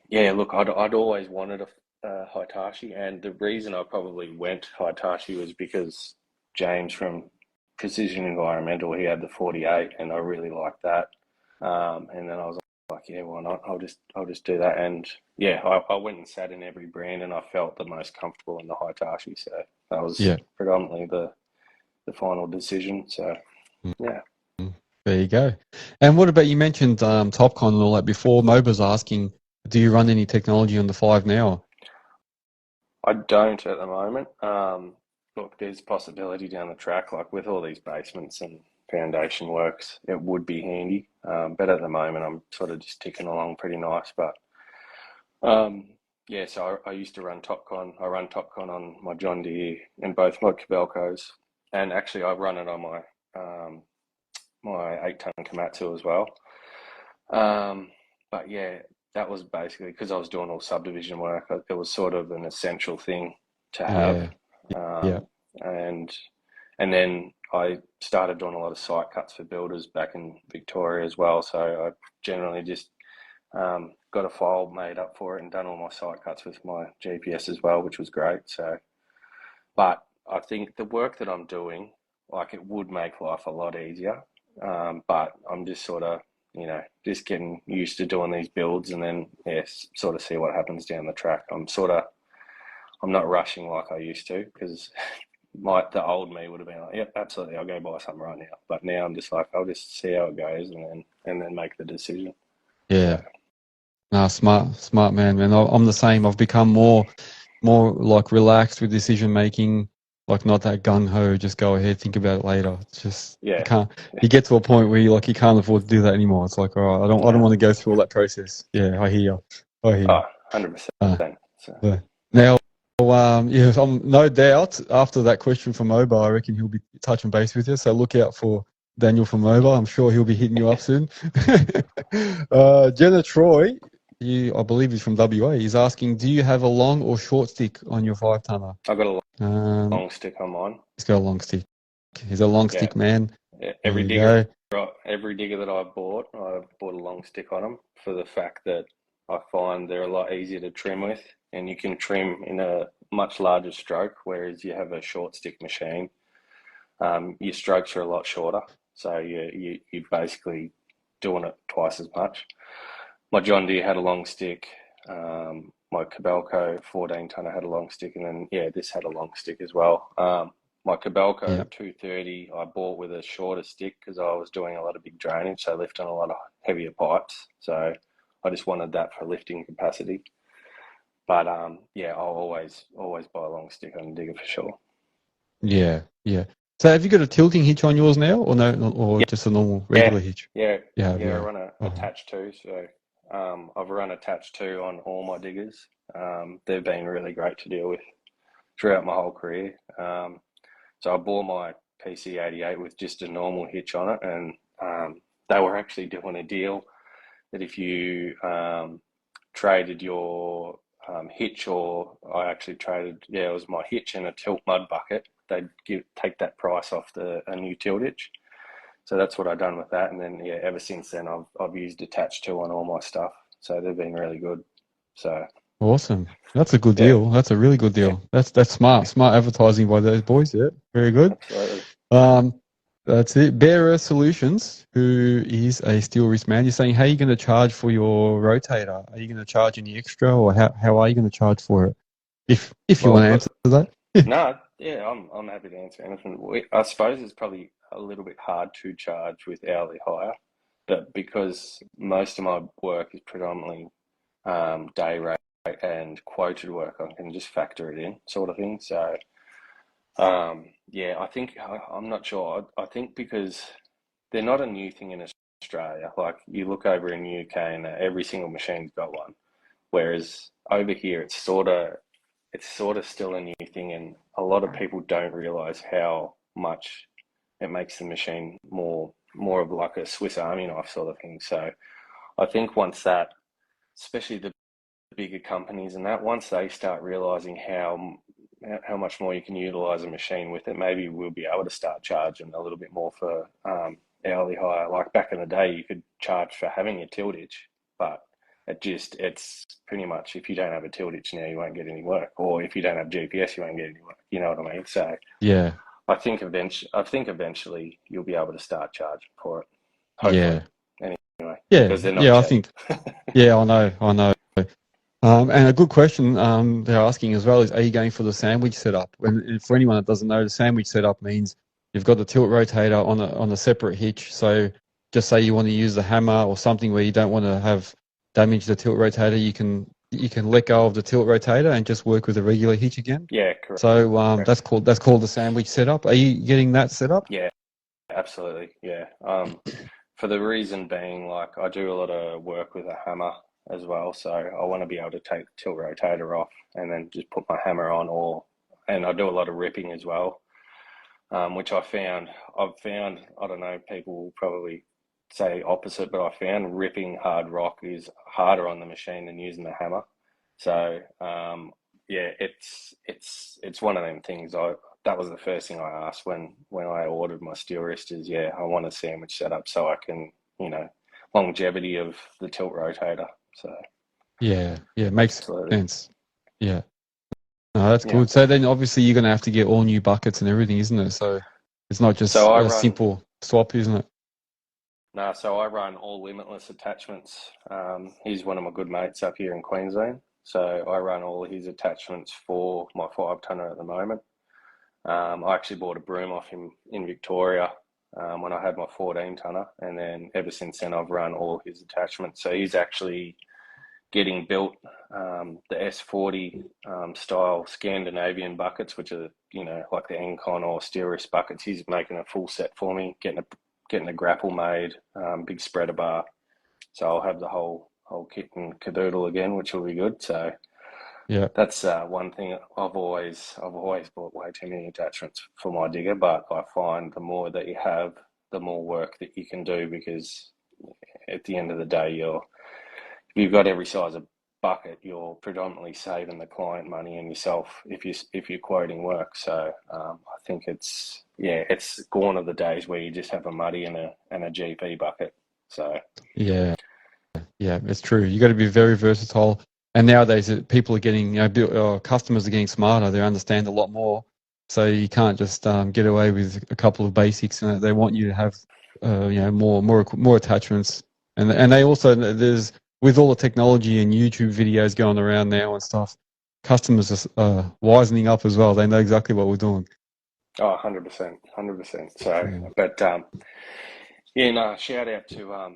yeah, look, I'd always wanted a Hitachi, and the reason I probably went Hitachi was because James from Precision Environmental, he had the 48, and I really liked that. And then I was like, yeah, why not? I'll just do that. And yeah, I went and sat in every brand, and I felt the most comfortable in the Hitachi. So that was Yeah. predominantly the final decision. So yeah. There you go. And what about, you mentioned Topcon and all that before. Moba's asking, do you run any technology on the 5 now? I don't at the moment. Look, there's possibility down the track, like with all these basements and foundation works, it would be handy. But at the moment, I'm sort of just ticking along pretty nice. But yeah, so I used to run Topcon. I run Topcon on my John Deere and both my Kobelcos, and actually I run it on my my 8-ton Komatsu as well. But yeah, that was basically because I was doing all subdivision work. It was sort of an essential thing to have. Yeah. Yeah. Um, and then I started doing a lot of site cuts for builders back in Victoria as well. So I generally just got a file made up for it and done all my site cuts with my GPS as well, which was great. So, but I think the work that I'm doing, like, it would make life a lot easier. But I'm just sort of, just getting used to doing these builds, and then, yes, sort of see what happens down the track. I'm not rushing like I used to, because the old me would have been like, yep, absolutely, I'll go buy something right now. But now I'm just like, I'll just see how it goes, and then make the decision. Yeah. So, No, smart man, man. I'm the same. I've become more like relaxed with decision making, like not that gung ho, just go ahead, think about it later. It's just, yeah, you get to a point where you can't afford to do that anymore. It's like, all right, I don't want to go through all that process. Yeah, I hear you. oh, 100%. So, But now, yeah, no doubt after that question from Moba, I reckon he'll be touching base with you. So look out for Daniel from Moba. I'm sure he'll be hitting you up soon. Jenna Troy, I believe he's from WA. He's asking, do you have a long or short stick on your 5-tonner? I've got a long stick on mine. He's got a long stick. He's a long Yeah, stick man. every There you every digger that I bought a long stick on them, for the fact that I find they're a lot easier to trim with, and you can trim in a much larger stroke, whereas you have a short stick machine. Your strokes are a lot shorter, so you're basically doing it twice as much. My John Deere had a long stick. My Kobelco 14-tonner had a long stick, and then this had a long stick as well. My Kobelco 230 I bought with a shorter stick because I was doing a lot of big drainage, so lifting a lot of heavier pipes. So I just wanted that for lifting capacity. But I'll always buy a long stick on a digger for sure. Yeah, yeah. So have you got a tilting hitch on yours now, or no, or just a normal regular hitch? Yeah. Yeah, I run a attach 2, so I've run attach 2 on all my diggers. They've been really great to deal with throughout my whole career. So I bought my PC88 with just a normal hitch on it, and they were actually doing a deal that if you traded your hitch, or I actually traded, it was my hitch and a tilt mud bucket, they'd take that price off a new tilt hitch. So that's what I've done with that, and then ever since then I've used attach 2 on all my stuff. So they've been really good. So awesome. That's a good yeah, deal. That's a really good deal. That's smart advertising by those boys. Yeah, very good. absolutely. That's it. Bearer Solutions, who is a steel wrist man, you're saying, how are you going to charge for your rotator? Are you going to charge any extra, or how are you going to charge for it? If you want to answer that. No, I'm happy to answer anything. I suppose it's probably a little bit hard to charge with hourly hire, but because most of my work is predominantly day rate and quoted work, I can just factor it in, sort of thing. So I think I'm not sure. I think because they're not a new thing in Australia. Like, you look over in the UK and every single machine's got one, whereas over here it's sort of still a new thing, and a lot of people don't realise how much it makes the machine more of like a Swiss Army knife sort of thing. So I think once that, especially the bigger companies and that, once they start realising how much more you can utilise a machine with it, maybe we'll be able to start charging a little bit more for hourly hire. Like back in the day, you could charge for having a tilt hitch, but it's pretty much, if you don't have a tilt hitch now, you won't get any work, or if you don't have GPS, you won't get any work. You know what I mean? So Yeah. I think eventually you'll be able to start charging for it. Hopefully. Yeah. Anyway. Yeah, because they're not yeah, I cheap. think, yeah, I know. And a good question they're asking as well is, are you going for the sandwich setup? For anyone that doesn't know, the sandwich setup means you've got the tilt rotator on a separate hitch. So just say you want to use the hammer or something where you don't want to have damage the tilt rotator, you can let go of the tilt rotator and just work with a regular hitch again. Yeah, correct. So Correct. that's called the sandwich setup. Are you getting that set up? Yeah, absolutely. Yeah. For the reason being, like, I do a lot of work with a hammer as well, so I want to be able to take the tilt rotator off and then just put my hammer on, and I do a lot of ripping as well, which I've found, I don't know, people will probably say opposite, but I found ripping hard rock is harder on the machine than using the hammer. So, yeah, it's one of them things. That was the first thing I asked when I ordered my steel wristers. Yeah, I want a sandwich setup so I can, longevity of the tilt rotator. So, Yeah, yeah, makes absolutely. sense. Yeah. No, that's Yeah. good. So then obviously you're going to have to get all new buckets and everything, isn't it? So it's not just So I a run simple swap, isn't it? No, so I run all limitless attachments. He's one of my good mates up here in Queensland. So I run all his attachments for my 5 tonner at the moment. I actually bought a broom off him in Victoria when I had my 14 tonner, and then ever since then I've run all his attachments. So he's actually getting built the S40 style Scandinavian buckets, which are like the Encon or steel wrist buckets. He's making a full set for me, getting a grapple made, big spreader bar. So I'll have the whole kit and caboodle again, which will be good. So Yeah. that's one thing. I've always bought way too many attachments for my digger, but I find the more that you have, the more work that you can do, because at the end of the day, if you've got every size of bucket, you're predominantly saving the client money and yourself if you're quoting work. So I think it's gone are the days where you just have a muddy and a GP bucket. So Yeah. Yeah, it's true. You got to be very versatile. And nowadays, people are getting, customers are getting smarter. They understand a lot more. So you can't just get away with a couple of basics. They want you to have, more attachments. And they also, there's, with all the technology and YouTube videos going around now and stuff, customers are wisening up as well. They know exactly what we're doing. 100%, 100%. So, Yeah. but yeah, no, shout out to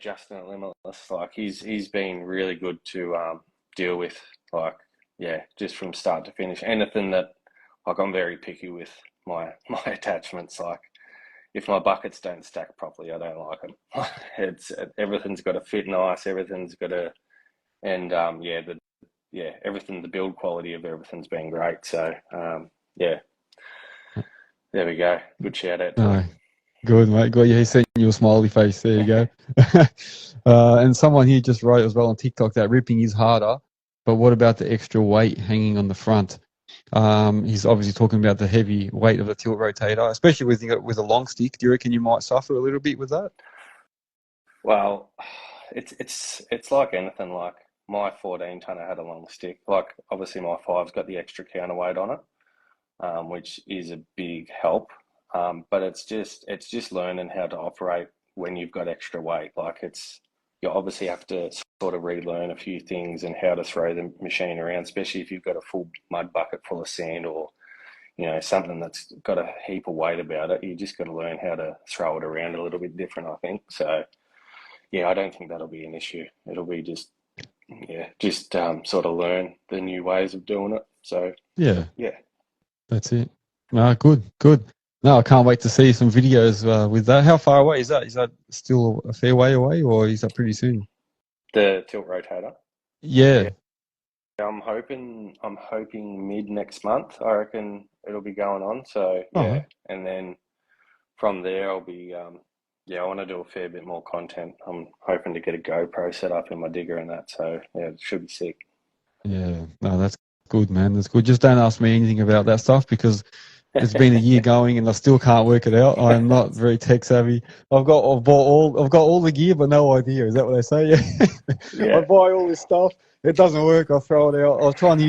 Justin at Limitless. Like he's been really good to deal with. Like, yeah, just from start to finish. Anything that, like, I'm very picky with my attachments. Like, if my buckets don't stack properly, I don't like them. Everything's got to fit nice. Everything's got to, and everything. The build quality of everything's been great. So yeah, there we go. Good shout out to him. Good, mate. Good. Yeah, he sent you a smiley face. There you go. And someone here just wrote as well on TikTok that ripping is harder, but what about the extra weight hanging on the front? He's obviously talking about the heavy weight of the tilt rotator, especially with a long stick. Do you reckon you might suffer a little bit with that? Well, it's like anything. Like my 14 tonner had a long stick. Like obviously my five's got the extra counterweight on it, which is a big help. But it's just learning how to operate when you've got extra weight. Like you obviously have to sort of relearn a few things and how to throw the machine around, especially if you've got a full mud bucket full of sand, or something that's got a heap of weight about it. You just got to learn how to throw it around a little bit different, I think. So yeah, I don't think that'll be an issue. It'll be just sort of learn the new ways of doing it. So Yeah, yeah. that's it. No, good, good. No, I can't wait to see some videos with that. How far away is that? Is that still a fair way away, or is that pretty soon? The tilt rotator. Yeah. Yeah. I'm hoping mid next month. I reckon it'll be going on. So Oh, yeah, and then from there I'll be I want to do a fair bit more content. I'm hoping to get a GoPro set up in my digger and that. So yeah, it should be sick. yeah. No, that's good, man. That's good. Just don't ask me anything about that stuff because it's been a year going and I still can't work it out. I'm not very tech savvy. I've got all the gear but no idea. Is that what they say? Yeah. I Yeah. buy all this stuff. It doesn't work. I throw it out. I was trying to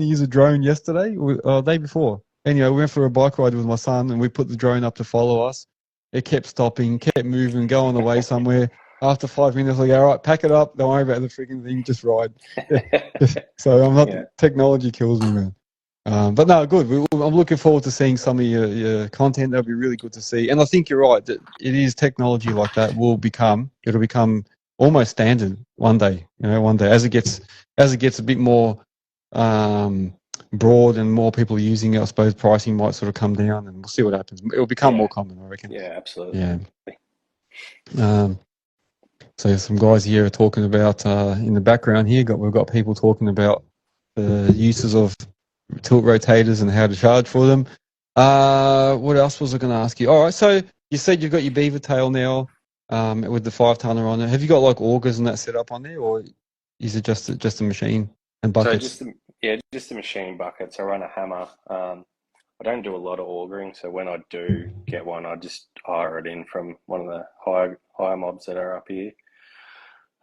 use a drone yesterday, day before. Anyway, we went for a bike ride with my son and we put the drone up to follow us. It kept stopping, kept moving, going away somewhere. After 5 minutes, I go, all right, pack it up. Don't worry about the freaking thing. Just ride. So I'm not. Yeah. Technology kills me, man. But no, good. I'm looking forward to seeing some of your content. That'll be really good to see. And I think you're right that it is technology like that it'll become almost standard one day. One day as it gets a bit more broad and more people using it, I suppose pricing might sort of come down, and we'll see what happens. It'll become more common, I reckon. Yeah, absolutely. Yeah. So some guys here are talking about in the background here. We've got people talking about the uses of tilt rotators and how to charge for them. What else was I going to ask you? All right, so you said you've got your beaver tail now with the 5-tonner on it. Have you got like augers and that set up on there, or is it just a machine and buckets? So just the machine buckets. I run a hammer. I don't do a lot of augering, so when I do get one, I just hire it in from one of the higher mobs that are up here.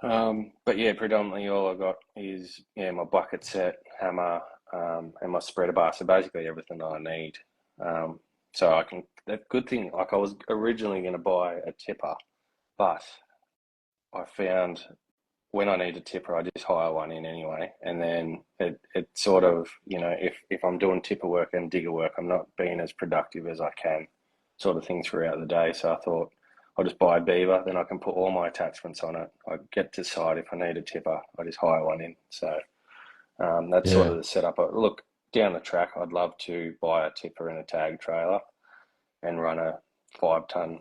But yeah, predominantly all I got is my bucket set, hammer, and my spreader bar. So basically everything I need. So I can. The good thing, like I was originally going to buy a tipper, but I found when I need a tipper, I just hire one in anyway, and then it sort of, if I'm doing tipper work and digger work, I'm not being as productive as I can, sort of thing throughout the day. So I thought I'll just buy a beaver, then I can put all my attachments on it. I get to decide if I need a tipper, I just hire one in. So that's sort of the setup. Look, down the track, I'd love to buy a tipper and a tag trailer and run a 5-ton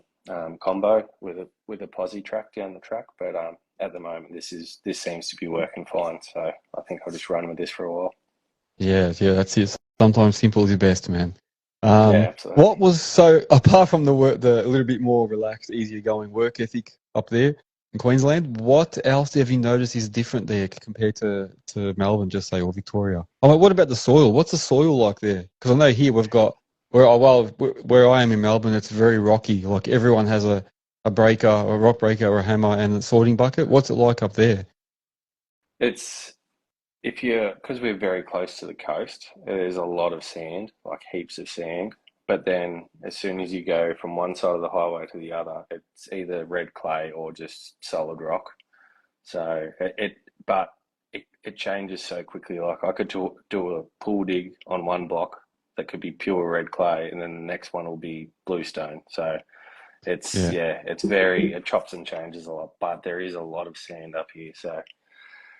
combo with a posi track down the track, but at the moment this seems to be working fine, so I think I'll just run with this for a while. Yeah, that's it. Sometimes simple is the best, man. Yeah, absolutely. What was so apart from the a little bit more relaxed, easier going work ethic up there in Queensland? What else have you noticed is different there compared to Melbourne, just say, or Victoria? I mean, what about the soil? What's the soil like there? Because I know here we've got where I am in Melbourne, it's very rocky. Like everyone has a breaker, a rock breaker, or a hammer and a sorting bucket. What's it like up there? It's because we're very close to the coast, there's a lot of sand, like heaps of sand. But then as soon as you go from one side of the highway to the other, it's either red clay or just solid rock. So it changes so quickly. Like I could do a pool dig on one block that could be pure red clay, and then the next one will be bluestone. So it chops and changes a lot, but there is a lot of sand up here. So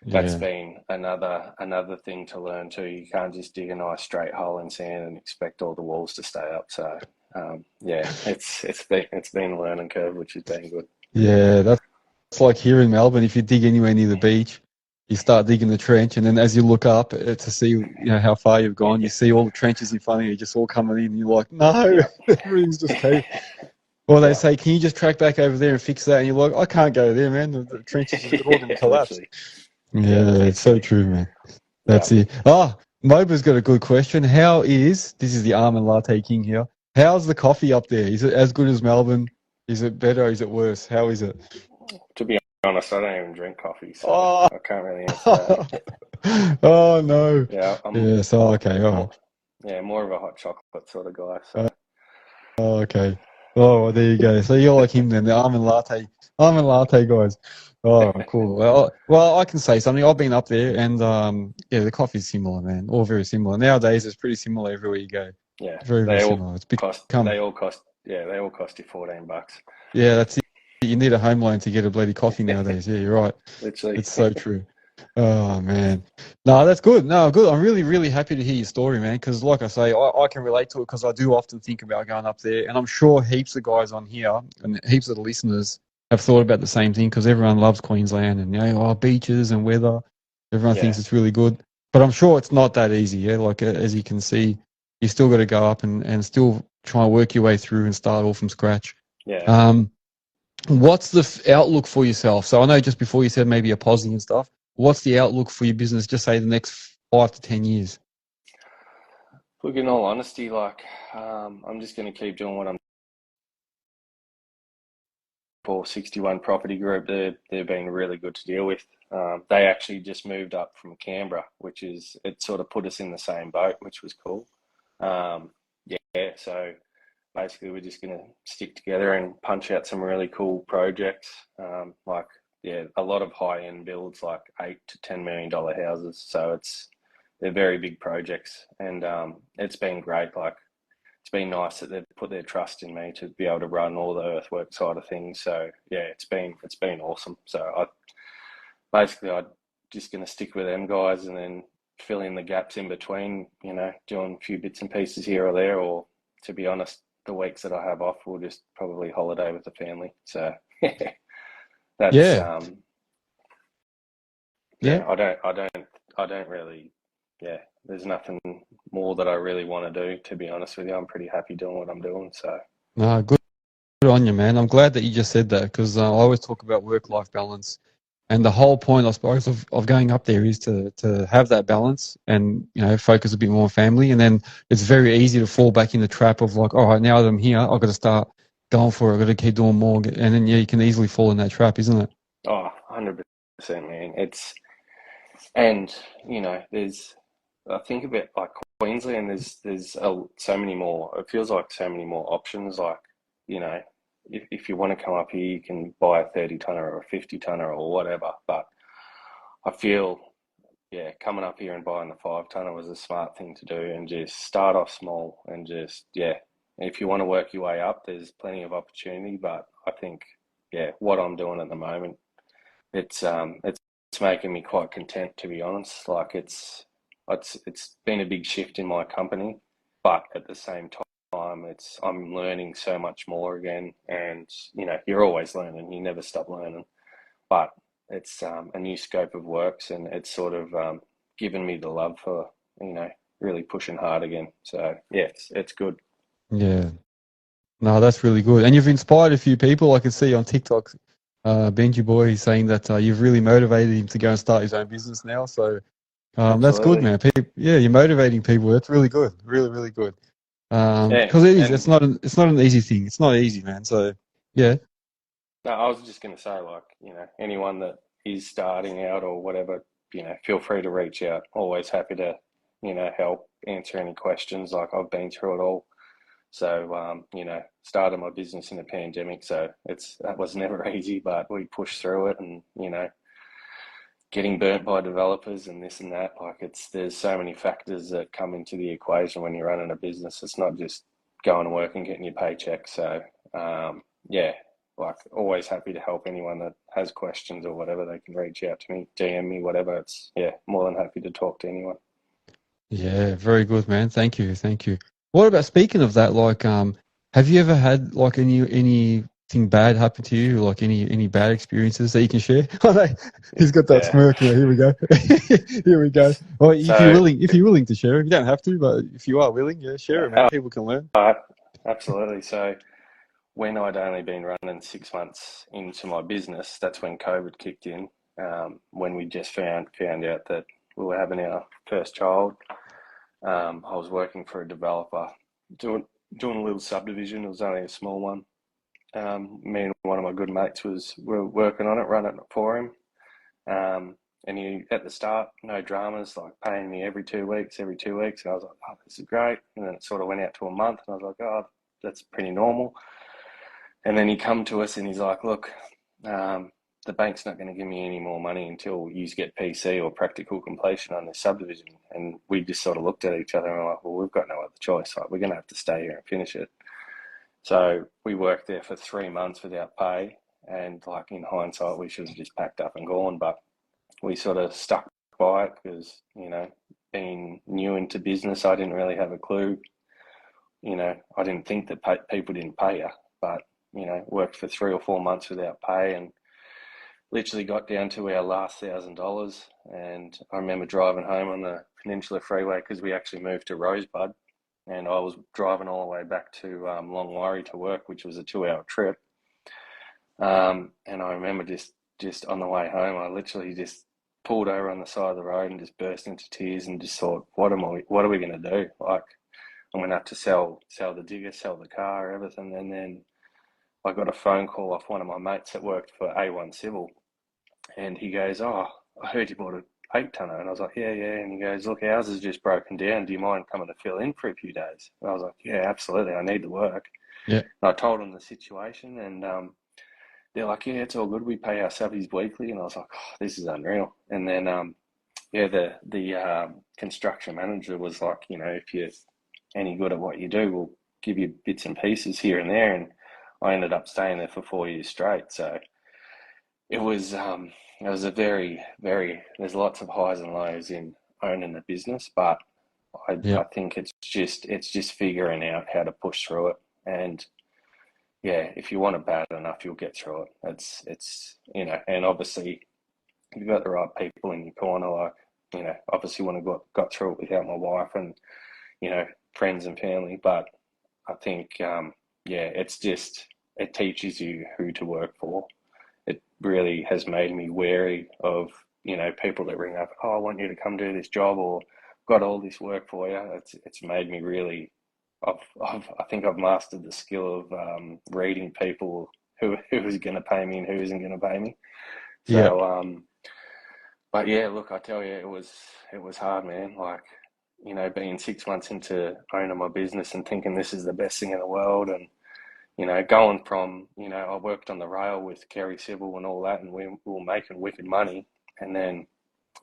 that's been another thing to learn too. You can't just dig a nice straight hole in sand and expect all the walls to stay up. So it's been a learning curve, which has been good. Yeah, that's like here in Melbourne. If you dig anywhere near the beach, you start digging the trench, and then as you look up to see how far you've gone, you see all the trenches in front of you just all coming in, and you're like, no, everything's just caved. Or they say, can you just track back over there and fix that? And you're like, I can't go there, man. The trenches are all going to collapse. Yeah, it's so true, man. That's it. Moba's got a good question. This is the almond latte king here. How's the coffee up there? Is it as good as Melbourne? Is it better or is it worse? How is it? To be honest, I don't even drink coffee, so I can't really answer that. Oh, no. Yeah, okay. All right. More of a hot chocolate sort of guy. So. Okay. Oh, well, there you go. So you're like him then, the almond latte guys. Oh, cool. Well, I can say something. I've been up there, and the coffee's similar, man. All very similar. Nowadays, it's pretty similar everywhere you go. Yeah, very, very similar. They all cost you $14. Yeah, that's it. You need a home loan to get a bloody coffee nowadays. Yeah, you're right. Literally. It's so true. Oh, man. No, that's good. No, good. I'm really, really happy to hear your story, man, because like I say, I can relate to it because I do often think about going up there, and I'm sure heaps of guys on here and heaps of the listeners have thought about the same thing because everyone loves Queensland and, beaches and weather. Everyone thinks it's really good. But I'm sure it's not that easy, yeah? Like, as you can see, you still got to go up and still try and work your way through and start all from scratch. Yeah. What's the outlook for yourself? So I know just before you said maybe a posi and stuff. What's the outlook for your business, just say the next 5 to 10 years? Look, in all honesty, I'm just going to keep doing what I'm for 61 Property Group. They've been really good to deal with. They actually just moved up from Canberra, it sort of put us in the same boat, which was cool. So basically we're just going to stick together and punch out some really cool projects. Like, yeah, a lot of high-end builds, like $8 to $10 million houses. So they're very big projects, and it's been great. Like, it's been nice that they've put their trust in me to be able to run all the earthwork side of things. So yeah, it's been awesome. So I'm just going to stick with them guys and then fill in the gaps in between, doing a few bits and pieces here or there, or to be honest, the weeks that I have off, we'll just probably holiday with the family. So that's Yeah. yeah, I don't really, yeah, there's nothing more that I really want to do, to be honest with you. I'm pretty happy doing what I'm doing. So No, good on you, man. I'm glad that you just said that, because I always talk about work-life balance, and the whole point, I suppose, of going up there is to have that balance and focus a bit more on family. And then it's very easy to fall back in the trap of like, all right, now that I'm here, I've got to start going for it. I've got to keep doing more, and then you can easily fall in that trap, isn't it? oh, 100%, man. And I think a bit like Queensland, so many more, it feels like so many more options. Like, if you want to come up here, you can buy a 30-tonner or a 50-tonner or whatever. But I feel, yeah, coming up here and buying the 5-tonner was a smart thing to do, and just start off small and just, yeah, if you want to work your way up, there's plenty of opportunity. But I think, yeah, what I'm doing at the moment, it's making me quite content, to be honest. Like, it's been a big shift in my company, but at the same time, I'm learning so much more again, and you're always learning. You never stop learning, but it's a new scope of works, and it's sort of given me the love for really pushing hard again. So yeah, it's good. Yeah. No, that's really good. And you've inspired a few people. I can see on TikTok, Benji Boy, he's saying that you've really motivated him to go and start his own business now. So that's good, Absolutely. man. Yeah, you're motivating people. That's really good. Really, really good. Yeah, Because it is. and It's not an easy thing. It's not easy, man. So yeah, no, I was just going to say, like, anyone that is starting out or whatever, feel free to reach out. Always happy to, help answer any questions. Like, I've been through it all. So, started my business in a pandemic, so that was never easy, but we pushed through it, and, getting burnt by developers and this and that. Like, there's so many factors that come into the equation when you're running a business. It's not just going to work and getting your paycheck. So, yeah, like, always happy to help anyone that has questions or whatever. They can reach out to me, DM me, whatever. Yeah, more than happy to talk to anyone. yeah, very good, man. Thank you, thank you. What about, speaking of that? Like, have you ever had like anything bad happen to you? Like any bad experiences that you can share? Oh, no, he's got that Yeah. smirk. Yeah, here we go. Here we go. Well, So, if you're willing to share, you don't have to, but if you are willing, yeah, share it, man. People can learn. absolutely. So, when I'd only been running 6 months into my business, that's when COVID kicked in. When we just found out that we were having our first child, I was working for a developer doing a little subdivision. It was only a small one. Me and one of my good mates were working on it, running it for him. And he, at the start, no dramas, like paying me every 2 weeks. And I was like, oh, this is great. And then it sort of went out to a month, and I was like, oh, that's pretty normal. And then he come to us and he's like, look, the bank's not going to give me any more money until you get PC or practical completion on this subdivision. And we just sort of looked at each other and we're like, well, we've got no other choice. Like, we're going to have to stay here and finish it. So we worked there for 3 months without pay. And like, in hindsight, we should have just packed up and gone. But we sort of stuck by it because, being new into business, I didn't really have a clue. I didn't think that people didn't pay you, but, worked for 3 or 4 months without pay, and literally got down to our last $1,000. And I remember driving home on the Peninsula Freeway, because we actually moved to Rosebud, and I was driving all the way back to Longwarry to work, which was a 2-hour trip. And I remember just on the way home, I literally just pulled over on the side of the road and just burst into tears and just thought, what are we going to do? Like, I'm going to have to sell the Digga, sell the car, everything. And then I got a phone call off one of my mates that worked for A1 Civil, and he goes, oh, I heard you bought an 8-tonner. And I was like, yeah. And he goes, look, ours is just broken down. Do you mind coming to fill in for a few days? And I was like, yeah, absolutely. I need the work. Yeah. I told them the situation, and they're like, yeah, it's all good. We pay our subbies weekly. And I was like, oh, this is unreal. And then, yeah, the construction manager was like, you know, if you're any good at what you do, we'll give you bits and pieces here and there. And I ended up staying there for 4 years straight. So it was a there's lots of highs and lows in owning a business, but Yeah. I think it's just figuring out how to push through it. And yeah, if you want it bad enough, you'll get through it. It's you know, and obviously you've got the right people in your corner. Like, you know, obviously when I got through it without my wife and, you know, friends and family, but I think yeah, it teaches you who to work for. It really has made me wary of, you know, people that ring up, oh, I want you to come do this job, or got all this work for you. It's made me really. I think I've mastered the skill of reading people who is going to pay me and who isn't going to pay me. Yeah. So, but yeah, look, I tell you, it was hard, man. Like, you know, being 6 months into owning my business and thinking this is the best thing in the world, and you know, going from, you know, I worked on the rail with Kerry Civil and all that, and we were making wicked money, and then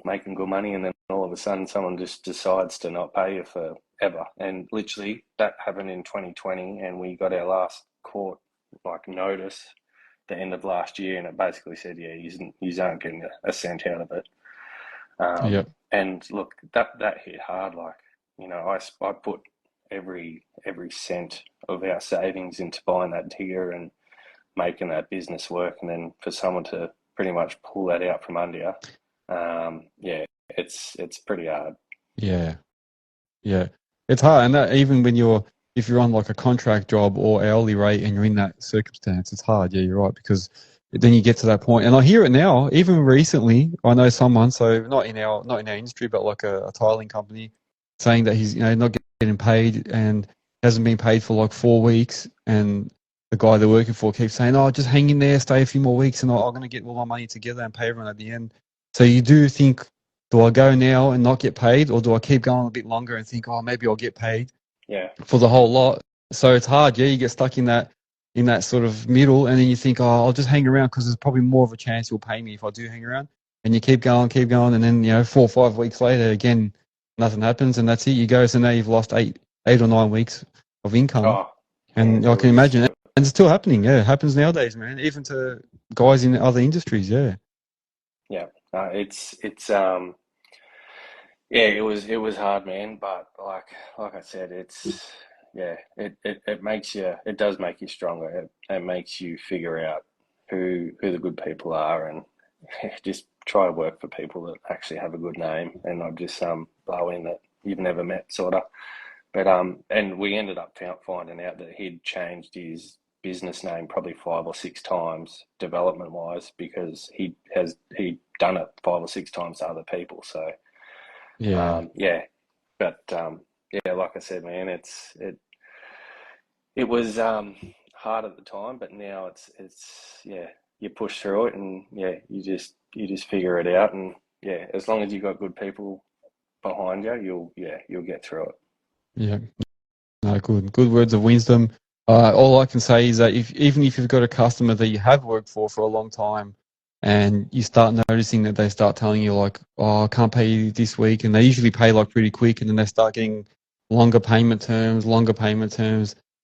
making good money, and then all of a sudden someone just decides to not pay you forever. And literally that happened in 2020, and we got our last court like notice the end of last year, and it basically said, yeah, you aren't getting a cent out of it. Yeah. And look, that hit hard. Like, you know, I put every cent of our savings into buying that Digga and making that business work, and then for someone to pretty much pull that out from under you, yeah, it's pretty hard. Yeah. Yeah. It's hard. And that even when if you're on like a contract job or hourly rate and you're in that circumstance, it's hard. Yeah, you're right. Because then you get to that point, and I hear it now, even recently, I know someone, so not in our industry, but like a tiling company saying that he's, you know, not getting paid and hasn't been paid for like 4 weeks. And the guy they're working for keeps saying, oh, just hang in there, stay a few more weeks, and I'm going to get all my money together and pay everyone at the end. So you do think, do I go now and not get paid, or do I keep going a bit longer and think, oh, maybe I'll get paid Yeah, for the whole lot? So it's hard. Yeah, you get stuck in that sort of middle, and then you think, oh, I'll just hang around because there's probably more of a chance you'll pay me if I do hang around. And you keep going, and then, you know, 4 or 5 weeks later, again, nothing happens, and that's it. You go, so now you've lost 8 or 9 weeks of income, oh man, and I can imagine it. And it's still happening. Yeah, it happens nowadays, man. Even to guys in other industries. Yeah. yeah, it's yeah, it was hard, man, but like I said, it's yeah, it makes you, it does make you stronger. It makes you figure out who the good people are, and just try to work for people that actually have a good name, and not just blow in that you've never met, sort of. But and we ended up finding out that he'd changed his business name probably 5 or 6 times development wise, because he'd done it 5 or 6 times to other people. So Yeah. yeah, but yeah, like I said, man, it was hard at the time, but now it's yeah, you push through it, and yeah, you just figure it out, and yeah, as long as you got good people behind you, you'll get through it. Yeah. No, good words of wisdom. All I can say is that even if you've got a customer that you have worked for a long time, and you start noticing that they start telling you like, oh, I can't pay you this week, and they usually pay like pretty quick, and then they start getting longer payment terms,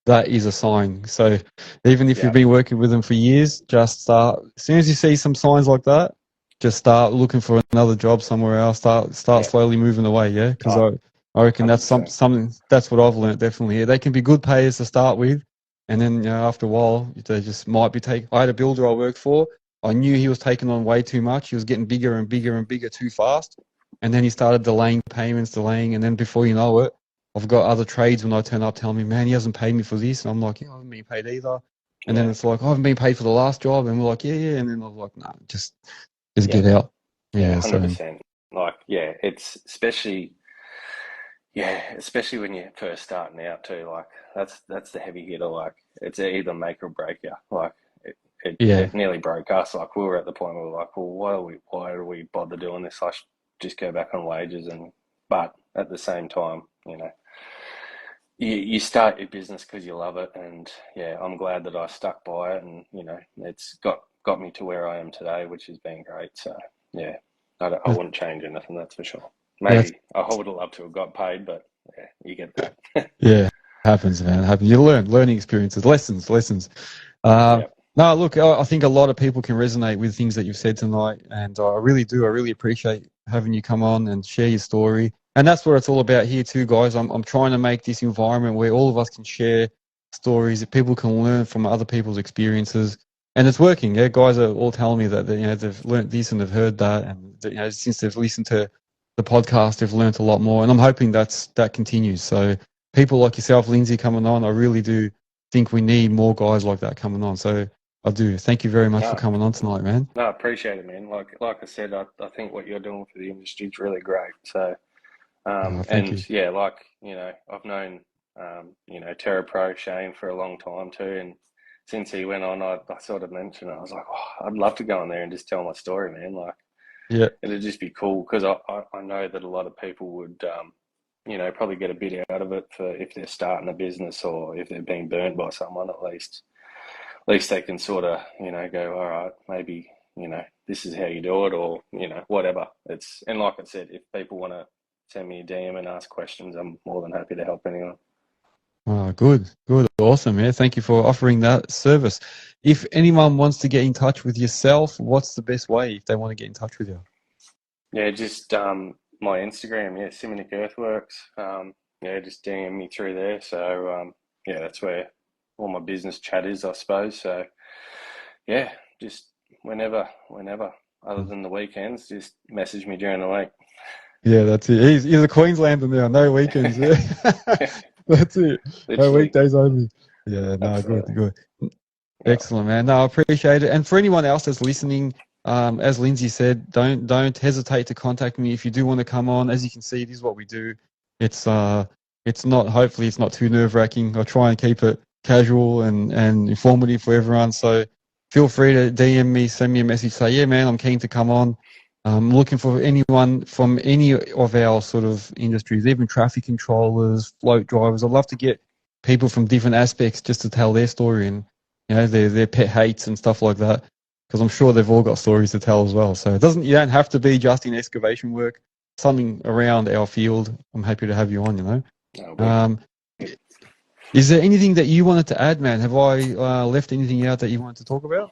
that is a sign. So even if you've Yeah, been working with them for years, just start, as soon as you see some signs like that, just start looking for another job somewhere else. Start yeah, slowly moving away. Yeah, because oh, I reckon that's 100%. something, that's what I've learned definitely. Yeah, they can be good payers to start with, and then, you know, after a while they just might be take. I had a builder I worked for. I knew he was taking on way too much. He was getting bigger and bigger and bigger too fast, and then he started delaying payments, and then before you know it, I've got other trades when I turn up telling me, man, he hasn't paid me for this, and I'm like, yeah, I haven't been paid either. And then Yeah, it's like, I haven't been paid for the last job, and we're like, yeah, yeah, and then I was like, nah, just yeah, get out. yeah, Yeah, so 100%. Like, yeah, it's especially, yeah, especially when you're first starting out too. Like, that's the heavy hitter. Like, it's either make or break you. Like, yeah, it nearly broke us. Like, we were at the point where we were like, well, why do we bother doing this? I should just go back on wages. And but at the same time, you know, you start your business because you love it, and yeah, I'm glad that I stuck by it, and it's got me to where I am today, which has been great. So yeah, I wouldn't change anything, that's for sure. That's, Maybe I would have loved to have got paid, but yeah, you get that. yeah, happens, man. Happens. You learning experiences, lessons. Yeah, No, look, I think a lot of people can resonate with things that you've said tonight, and I really do. I really appreciate having you come on and share your story. And that's what it's all about here too, guys. I'm trying to make this environment where all of us can share stories, that people can learn from other people's experiences, and it's working. Yeah, guys are all telling me that they've learnt this and they've heard that, and since they've listened to the podcast, they've learnt a lot more. And I'm hoping that continues. So people like yourself, Lindsay, coming on, I really do think we need more guys like that coming on. So I do. Thank you very much for no, coming on tonight, man. no, I appreciate it, man. Like I said, I think what you're doing for the industry is really great. So Thank you. and yeah, I've known TerraPro Shane for a long time too, and since he went on, I sort of mentioned it. I was like, oh, I'd love to go on there and just tell my story, man. Like, Yeah. it'd just be cool because I know that a lot of people would, probably get a bit out of it for if they're starting a business or if they're being burned by someone. At least they can sort of, go, all right, maybe, this is how you do it, or whatever. And like I said, if people want to send me a DM and ask questions, I'm more than happy to help anyone. Oh, good. Awesome, yeah. Thank you for offering that service. If anyone wants to get in touch with yourself, what's the best way if they want to get in touch with you? Yeah, just my Instagram, yeah, Simonic Earthworks. Yeah, just DM me through there. So yeah, that's where all my business chat is, I suppose. So yeah, just whenever, other than the weekends, just message me during the week. Yeah, that's it. He's a Queenslander now. No weekends. Yeah. That's it. No Literally, weekdays only. Yeah, no, absolutely. good. Yeah, Excellent, man. No, I appreciate it. And for anyone else that's listening, as Lindsay said, don't hesitate to contact me if you do want to come on. As you can see, this is what we do. It's not, hopefully it's not too nerve-wracking. I try and keep it casual and informative for everyone. So feel free to DM me, send me a message, say, yeah, man, I'm keen to come on. I'm looking for anyone from any of our sort of industries, even traffic controllers, float drivers. I'd love to get people from different aspects just to tell their story and their pet hates and stuff like that, because I'm sure they've all got stories to tell as well. So you don't have to be just in excavation work, something around our field. I'm happy to have you on. Is there anything that you wanted to add, man? Have I left anything out that you wanted to talk about?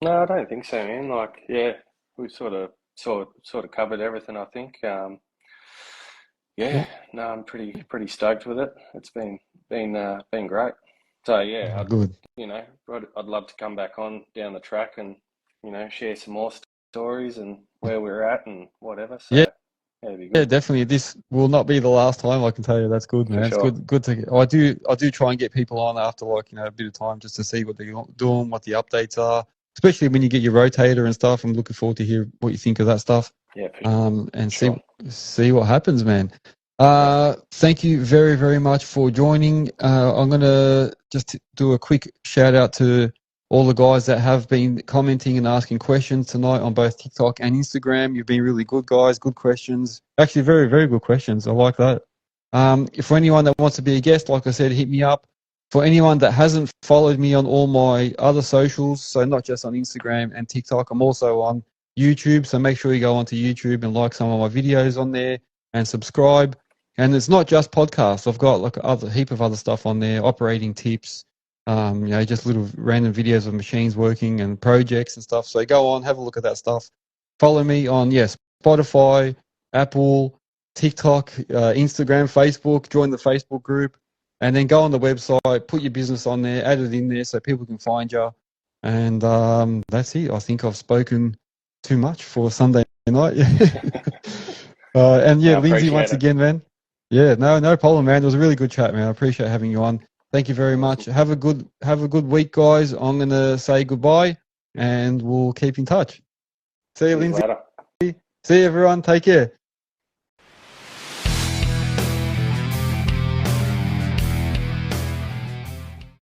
no, I don't think so, man. Like, yeah, we sort of covered everything, I think. Yeah, no, I'm pretty stoked with it. It's been great. So yeah, Good. I'd love to come back on down the track and share some more stories and where we're at and whatever. So Yeah. yeah, it'd be Yeah, good definitely. This will not be the last time. I can tell you that's good, for man. It's sure. good to. I do try and get people on after a bit of time just to see what they're doing, what the updates are. Especially when you get your rotator and stuff. I'm looking forward to hear what you think of that stuff. Yeah, for And sure. see what happens, man. Yeah, Thank you very, very much for joining. I'm gonna just do a quick shout out to all the guys that have been commenting and asking questions tonight on both TikTok and Instagram. You've been really good, guys. Good questions. Actually, very, very good questions. I like that. For anyone that wants to be a guest, like I said, hit me up. For anyone that hasn't followed me on all my other socials, so not just on Instagram and TikTok, I'm also on YouTube. So make sure you go onto YouTube and like some of my videos on there and subscribe. And it's not just podcasts. I've got like a heap of other stuff on there, operating tips, just little random videos of machines working and projects and stuff. So go on, have a look at that stuff. Follow me on, Spotify, Apple, TikTok, Instagram, Facebook. Join the Facebook group. And then go on the website, put your business on there, add it in there so people can find you. And that's it. I think I've spoken too much for Sunday night. And yeah, I Lindsay, appreciate once it. again, man. Yeah, no problem, man. It was a really good chat, man. I appreciate having you on. Thank you very much. Awesome. Have a good week, guys. I'm gonna say goodbye, and we'll keep in touch. See you, Cheers Lindsay. later. See you, everyone. Take care.